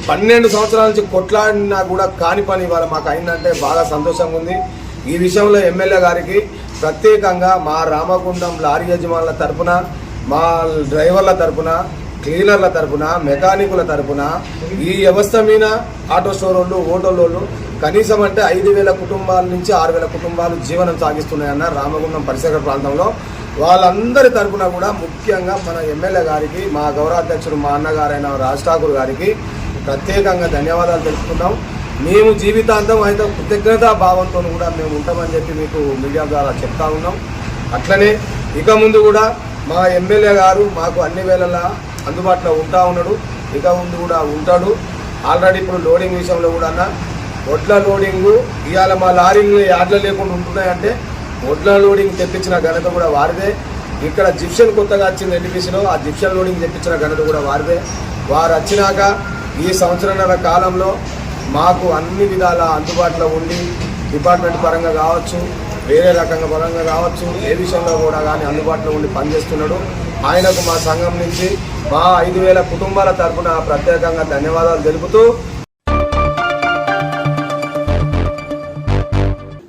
12 సంవత్సరాల నుంచి కొట్లాడినా కూడా కాని పని ఇవాళ మాకు అయిందంటే బాగా సంతోషంగా ఉంది. ఈ విషయంలో ఎమ్మెల్యే గారికి ప్రత్యేకంగా మా రామగుండం లారీ యజమానుల తరపున, మా డ్రైవర్ల తరపున, క్లీనర్ల తరపున, మెకానికుల తరపున, ఈ వ్యవస్థ మీద ఆటో స్టోర్ వాళ్ళు, హోటల్ కనీసం అంటే 5,000 కుటుంబాల నుంచి 6,000 కుటుంబాలు జీవనం సాగిస్తున్నాయన్న రామగుండం పరిసర ప్రాంతంలో. వాళ్ళందరి తరపున కూడా ముఖ్యంగా మన ఎమ్మెల్యే గారికి, మా గౌరవాధ్యక్షుడు మా అన్నగారైన రాజ్ ఠాకూర్ గారికి ప్రత్యేకంగా ధన్యవాదాలు తెలుపుతున్నాం. మేము జీవితాంతం అయితే కృతజ్ఞతా భావంతో కూడా మేము ఉంటామని చెప్పి మీకు మీడియా ద్వారా చెప్తా ఉన్నాం. అట్లనే ఇక ముందు కూడా మా ఎమ్మెల్యే గారు మాకు అన్ని వేళలా అందుబాటులో ఉంటా ఉన్నాడు, ఇక ముందు కూడా ఉంటాడు. ఆల్రెడీ ఇప్పుడు లోడింగ్ విషయంలో కూడా వడ్ల లోడింగు ఇవాళ మా లారీలు యాడ్లు లేకుండా ఉంటున్నాయంటే వడ్ల లోడింగ్ తెప్పించిన ఘనత కూడా వారిదే. ఇక్కడ జిప్షన్ కొత్తగా వచ్చింది ఎన్టీపీసీలో, ఆ జిప్షన్ లోడింగ్ తెప్పించిన ఘనత కూడా వారిదే. వారు వచ్చినాక ఈ సంవత్సరంన్నర కాలంలో మాకు అన్ని విధాల అందుబాటులో ఉండి డిపార్ట్మెంట్ పరంగా కావచ్చు, వేరే రకంగా పరంగా కావచ్చు, ఏ విషయంలో కూడా కానీ అందుబాటులో ఉండి పనిచేస్తున్నాడు. ఆయనకు మా సంఘం నుంచి మా 5,000 కుటుంబాల తరఫున ప్రత్యేకంగా ధన్యవాదాలు తెలుపుతూ,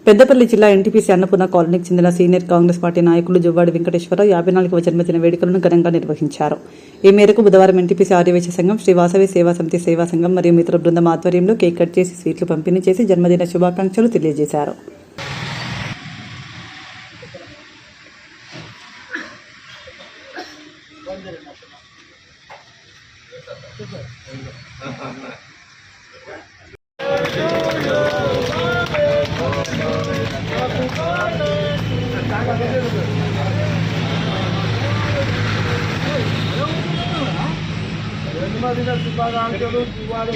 పెద్దపల్లి జిల్లా ఎన్టీపీసీ అన్నపూర్ణ కాలనీకి చెందిన సీనియర్ కాంగ్రెస్ పార్టీ నాయకులు జువ్వాడి వెంకటేశ్వరరావు 54వ జన్మదిన వేడుకలను ఘనంగా నిర్వహించారు. ఈ మేరకు బుధవారం ఎన్టీపీసీ ఆర్యవైశ్య సంఘం, శ్రీ వాసవి సేవా సమితి సేవా సంఘం మరియు మిత్ర బృందం ఆధ్వర్యంలో కేక్ కట్ చేసి స్వీట్లు పంపిణీ చేసి జన్మదిన శుభాకాంక్షలు తెలియజేశారు. జన్మదిన శుభాకాంక్షలు. శుభాడు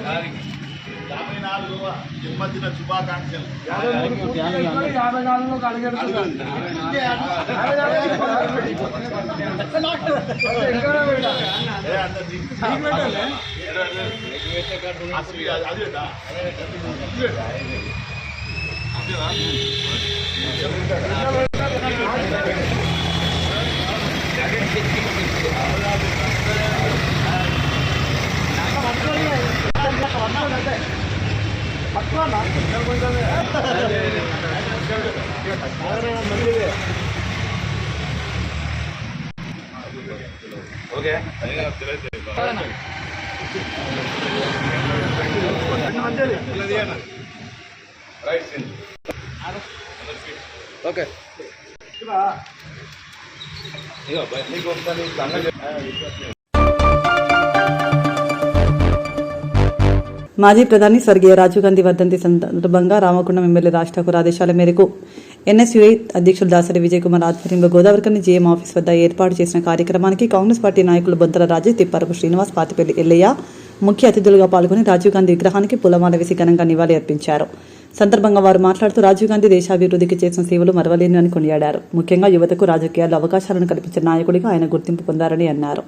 గారికి 54వ జన్మదిన శుభాకాంక్షలు. 54లో కడిగెడుతున్నాను. ఓకే మాజీ ప్రధాని స్వర్గీయ రాజీవ్ గాంధీ వర్ధంతి సందర్భంగా రామగుండం ఎమ్మెల్యే రాజ్ ఠాకూర్ ఆదేశాల మేరకు ఎన్ఎస్యుఐ అధ్యక్షులు దాసరి విజయ్ కుమార్ ఆధ్వర్యంలో గోదావరికని జీఎం ఆఫీస్ వద్ద ఏర్పాటు చేసిన కార్యక్రమానికి కాంగ్రెస్ పార్టీ నాయకులు బొంతల రాజేష్, తిప్పారపు శ్రీనివాస్, పాతిపల్లి ఎల్లయ్య ముఖ్య అతిథులుగా పాల్గొని రాజీవ్ గాంధీ విగ్రహానికి పూలమాల వేసి ఘనంగా నివాళి అర్పించారు. సందర్భంగా వారు మాట్లాడుతూ రాజీవ్ గాంధీ దేశాభివృద్ధికి చేసిన సేవలు మరవలేని అని కొనియాడారు. ముఖ్యంగా యువతకు రాజకీయాల్లో అవకాశాలను కల్పించిన నాయకుడిగా ఆయన గుర్తింపు పొందారని అన్నారు.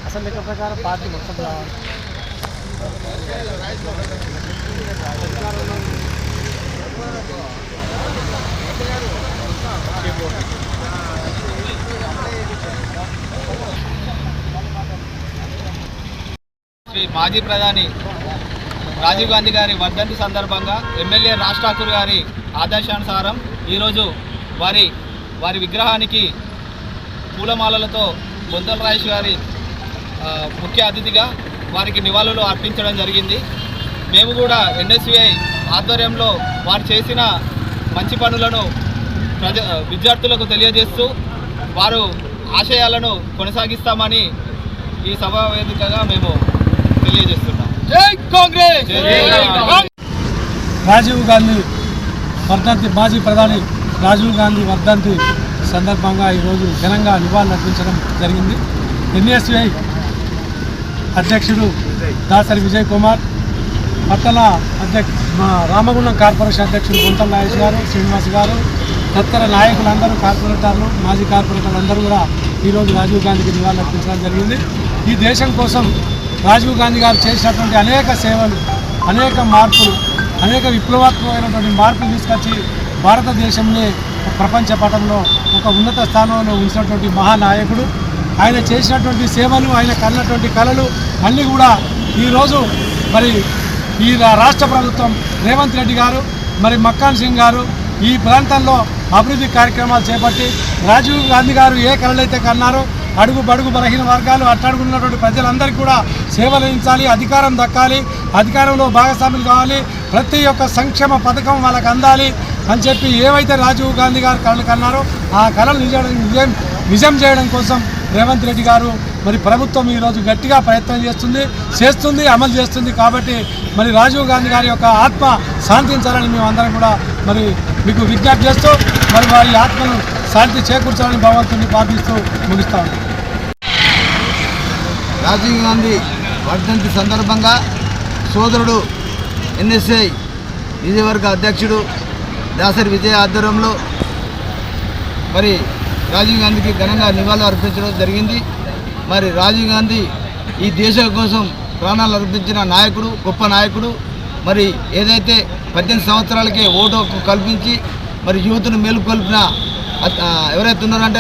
అసలు లెక్క ప్రకారం పార్టీ మొత్తం రావాలి. శ్రీ మాజీ ప్రధాని రాజీవ్ గాంధీ గారి వర్ధంతి సందర్భంగా ఎమ్మెల్యే రాజ్ ఠాకూర్ గారి ఆదేశానుసారం ఈరోజు వారి విగ్రహానికి పూలమాలలతో బొంతల రాజేష్ గారి ముఖ్య అతిథిగా వారికి నివాళులు అర్పించడం జరిగింది. మేము కూడా ఎన్ఎస్యుఐ ఆధ్వర్యంలో వారు చేసిన మంచి పనులను విద్యార్థులకు తెలియజేస్తూ వారు ఆశయాలను కొనసాగిస్తామని ఈ సభా వేదికగా మేము తెలియజేస్తున్నాం. జై కాంగ్రెస్! రాజీవ్ గాంధీ వర్ధంతి, మాజీ ప్రధాని రాజీవ్ గాంధీ వర్ధంతి సందర్భంగా ఈరోజు ఘనంగా నివాళులు అర్పించడం జరిగింది. ఎన్ఎస్యుఐ అధ్యక్షుడు దాసరి విజయ్ కుమార్, పట్టణ రామగుండం కార్పొరేషన్ అధ్యక్షుడు బొంతల రాజేష్ గారు, శ్రీనివాస్ గారు, తదితర నాయకులందరూ, కార్పొరేటర్లు, మాజీ కార్పొరేటర్లు అందరూ కూడా ఈరోజు రాజీవ్ గాంధీకి నివాళులు అర్పించడం జరిగింది. ఈ దేశం కోసం రాజీవ్ గాంధీ గారు చేసినటువంటి అనేక సేవలు, అనేక మార్పులు, అనేక విప్లవాత్మకమైనటువంటి మార్పులు తీసుకొచ్చి భారతదేశంలో ప్రపంచ పటంలో ఒక ఉన్నత స్థానంలో ఉంచినటువంటి మహానాయకుడు. ఆయన చేసినటువంటి సేవలు, ఆయన కన్నటువంటి కళలు అన్నీ కూడా ఈరోజు మరి ఈ రాష్ట్ర ప్రభుత్వం రేవంత్ రెడ్డి గారు, మరి మక్కాన్ సింగ్ గారు ఈ ప్రాంతంలో అభివృద్ధి కార్యక్రమాలు చేపట్టి రాజీవ్ గాంధీ గారు ఏ కళలైతే కన్నారో బడుగు బలహీన వర్గాలు, అట్టడుగున్నటువంటి ప్రజలందరికీ కూడా సేవలు అందించాలి, అధికారం దక్కాలి, అధికారంలో భాగస్వాములు కావాలి, ప్రతి ఒక్క సంక్షేమ పథకం వాళ్ళకి అందాలి అని చెప్పి ఏవైతే రాజీవ్ గాంధీ గారు కళలు కన్నారో ఆ కళలు నిజం చేయడం కోసం రేవంత్ రెడ్డి గారు మరి ప్రభుత్వం ఈరోజు గట్టిగా ప్రయత్నం చేస్తుంది, అమలు చేస్తుంది. కాబట్టి మరి రాజీవ్ గాంధీ గారి యొక్క ఆత్మ శాంతించాలని మేము అందరం కూడా మరి మీకు విజ్ఞప్తి చేస్తూ మరి వారి ఆత్మను శాంతి చేకూర్చాలని భగవంతుని ప్రార్థిస్తూ ముగిస్తాము. రాజీవ్ గాంధీ వర్ధంతి సందర్భంగా సోదరుడు ఎన్ఎస్ఐ నియోజకవర్గ అధ్యక్షుడు దాసరి విజయ్ ఆధ్వర్యంలో మరి రాజీవ్ గాంధీకి ఘనంగా నివాళులు అర్పించడం జరిగింది. మరి రాజీవ్ గాంధీ ఈ దేశం కోసం ప్రాణాలు అర్పించిన నాయకుడు, గొప్ప నాయకుడు. మరి ఏదైతే 18 సంవత్సరాలకే ఓటు కల్పించి మరి యువతను మేలుకొల్పిన ఎవరైతే ఉన్నారంటే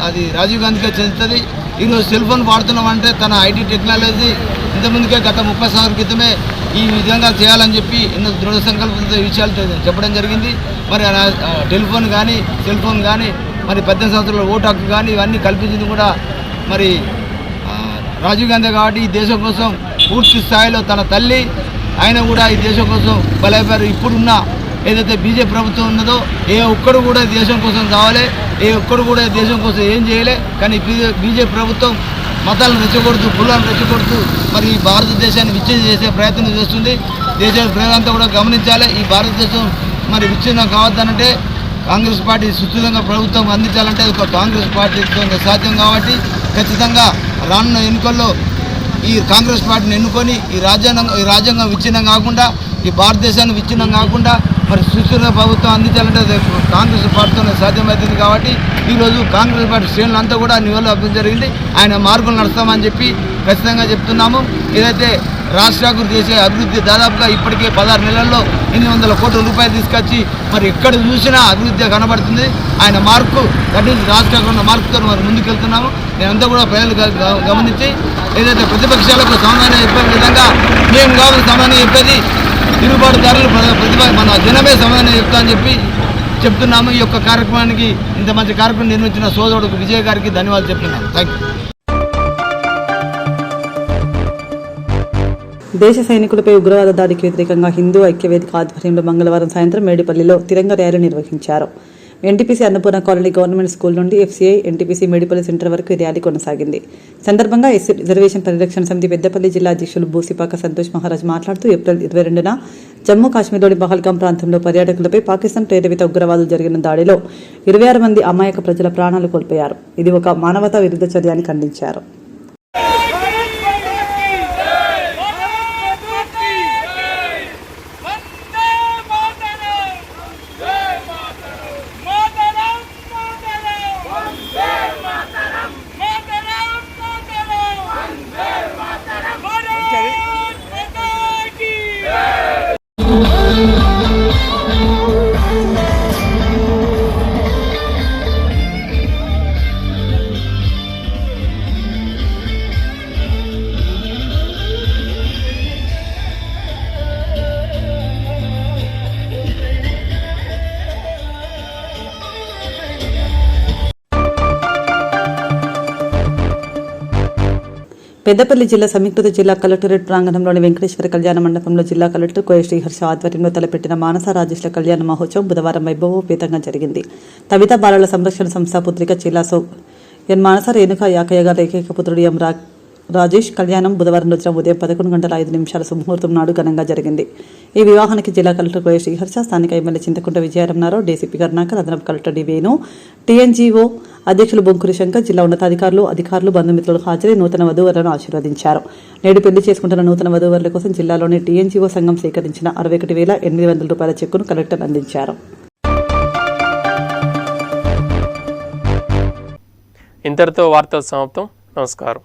అది రాజీవ్ గాంధీకే చెందుతుంది. ఈరోజు సెల్ ఫోన్ వాడుతున్నామంటే తన ఐటీ టెక్నాలజీ ఇంతకుముందుకే గత 30 సంవత్సరాల క్రితమే ఈ విధంగా చేయాలని చెప్పి ఎన్నో దృఢ సంకల్పంతో విషయాలు చెప్పడం జరిగింది. మరి టెలిఫోన్ కానీ సెల్ ఫోన్ కానీ మరి 18 సంవత్సరాల ఓటు హక్కు కానీ ఇవన్నీ కల్పించింది కూడా మరి రాజీవ్ గాంధీ కాబట్టి ఈ దేశం కోసం పూర్తి స్థాయిలో తన తల్లి ఆయన కూడా ఈ దేశం కోసం బలైపోయారు. ఇప్పుడున్న ఏదైతే బీజేపీ ప్రభుత్వం ఉన్నదో ఏ ఒక్కడు కూడా దేశం కోసం కావాలి, ఏ ఒక్కడు కూడా దేశం కోసం ఏం చేయలే. కానీ బీజేపీ ప్రభుత్వం మతాలను రెచ్చగొడుతూ కులాలను రెచ్చగొడుతూ మరి ఈ భారతదేశాన్ని విచ్ఛిన్నం చేసే ప్రయత్నం చేస్తుంది. దేశ ప్రజలంతా కూడా గమనించాలి. ఈ భారతదేశం మరి విచ్ఛిన్నం కావద్దనంటే కాంగ్రెస్ పార్టీ సుస్థిరంగా ప్రభుత్వం అందించాలంటే ఒక కాంగ్రెస్ పార్టీతో సాధ్యం. కాబట్టి ఖచ్చితంగా రానున్న ఎన్నికల్లో ఈ కాంగ్రెస్ పార్టీని ఎన్నుకొని ఈ రాజ్యాంగం విచ్ఛిన్నం కాకుండా ఈ భారతదేశాన్ని విచ్ఛిన్నం కాకుండా మరి సుస్థిర ప్రభుత్వం అందించాలంటే కాంగ్రెస్ పార్టీతో సాధ్యమవుతుంది. కాబట్టి ఈరోజు కాంగ్రెస్ పార్టీ శ్రేణులంతా కూడా నివాళులు అర్పించడం జరిగింది. ఆయన మార్గం నడుస్తామని చెప్పి ఖచ్చితంగా చెప్తున్నాము. ఏదైతే రాష్ట్రాభివృద్ధి చేసే అభివృద్ధి దాదాపుగా ఇప్పటికే 16 నెలల్లో 800 కోట్ల రూపాయలు తీసుకొచ్చి మరి ఎక్కడ చూసినా అభివృద్ధి కనబడుతుంది. ఆయన మార్కు కట్టించి రాష్ట్రంలో ఉన్న మార్కుతో మరి ముందుకెళ్తున్నాము. నేనంతా కూడా ప్రజలు గమనించి ఏదైతే ప్రతిపక్షాలకు సమాధానం చెప్పే విధంగా మేము కావాలి సమాధానం చెప్పేది తిరుగుబాటుదారులు మన జనమే సమాధానం చెప్తా అని చెప్పి చెప్తున్నాము. ఈ యొక్క కార్యక్రమానికి ఇంత మంచి కార్యక్రమం నిర్వహించిన సోదరుడు విజయ్ గారికి ధన్యవాదాలు చెప్తున్నాను. Thank you. దేశ సైనికులపై ఉగ్రవాద దాడికి వ్యతిరేకంగా హిందూ ఐక్యవేదిక ఆధ్వర్యంలో మంగళవారం సాయంత్రం మేడిపల్లిలో తిరంగ ర్యాలీ నిర్వహించారు. NTPC Annapurna colony government school నుండి ఎఫ్సీఐ ఎన్టీపీసీ మేడిపల్లి సెంటర్ వరకు ఈ ర్యాలీ కొనసాగింది. సందర్భంగా ఎస్సీ రిజర్వేషన్ పరిరక్షణ సమితి పెద్దపల్లి జిల్లా అధ్యక్షులు బూసిపాక సంతోష్ మహారాజ్ మాట్లాడుతూ ఏప్రిల్ 22న జమ్మూ కాశ్మీర్లోని పహల్గాం ప్రాంతంలో పర్యాటకులపై పాకిస్తాన్ ప్రేరేపిత ఉగ్రవాదులు జరిగిన దాడిలో 26 మంది అమాయక ప్రజల ప్రాణాలు కోల్పోయారు. ఇది ఒక మానవతా విరుద్ధ చర్య అని ఖండించారు. పెద్దపల్లి జిల్లా సమీకృత జిల్లా కలెక్టరేట్ ప్రాంగణంలోని వెంకటేశ్వర కళ్యాణ మండపంలో జిల్లా కలెక్టర్ కోయ శ్రీహర్ష ఆధ్వర్యంలో తలపెట్టిన మానస రాజేష్ల కళ్యాణ మహోత్సవం బుధవారం వైభవోపేతంగా జరిగింది. తవిత బాలల సంరక్షణ సంస్థ పుత్రిక చిల్లాసో ఎన్ మానస రేణుక యాకయ్య గారి ఏకైక పుత్రుడు ఎం రాజేష్ కళ్యాణం బుధవారం రోజున ఉదయం 11:05 సుముహూర్తం నాడు ఘనంగా జరిగింది. ఈ వివాహానికి జిల్లా కలెక్టర్ కోయ శ్రీహర్ష, స్థానిక ఎమ్మెల్యే చింతకుంట విజయరమణారావు, డీసీపీ కరుణాకర్, అదనపు కలెక్టర్ డి వేణు, టీఎన్జీఓ అధ్యక్షులు బొంకురి శంకర్, జిల్లా ఉన్నతాధికారులు, బంధుమిత్రులు హాజరై నూతన వధూవరులను ఆశీర్వదించారు. నేడు పెళ్లి చేసుకుంటున్న నూతన వధూవరుల కోసం జిల్లాలోని టీఎన్జీఓ సంఘం సేకరించిన 61,800 రూపాయల చెక్కును కలెక్టర్ అందించారు. ఇంతటితో వార్తలు సమాప్తం. నమస్కారం.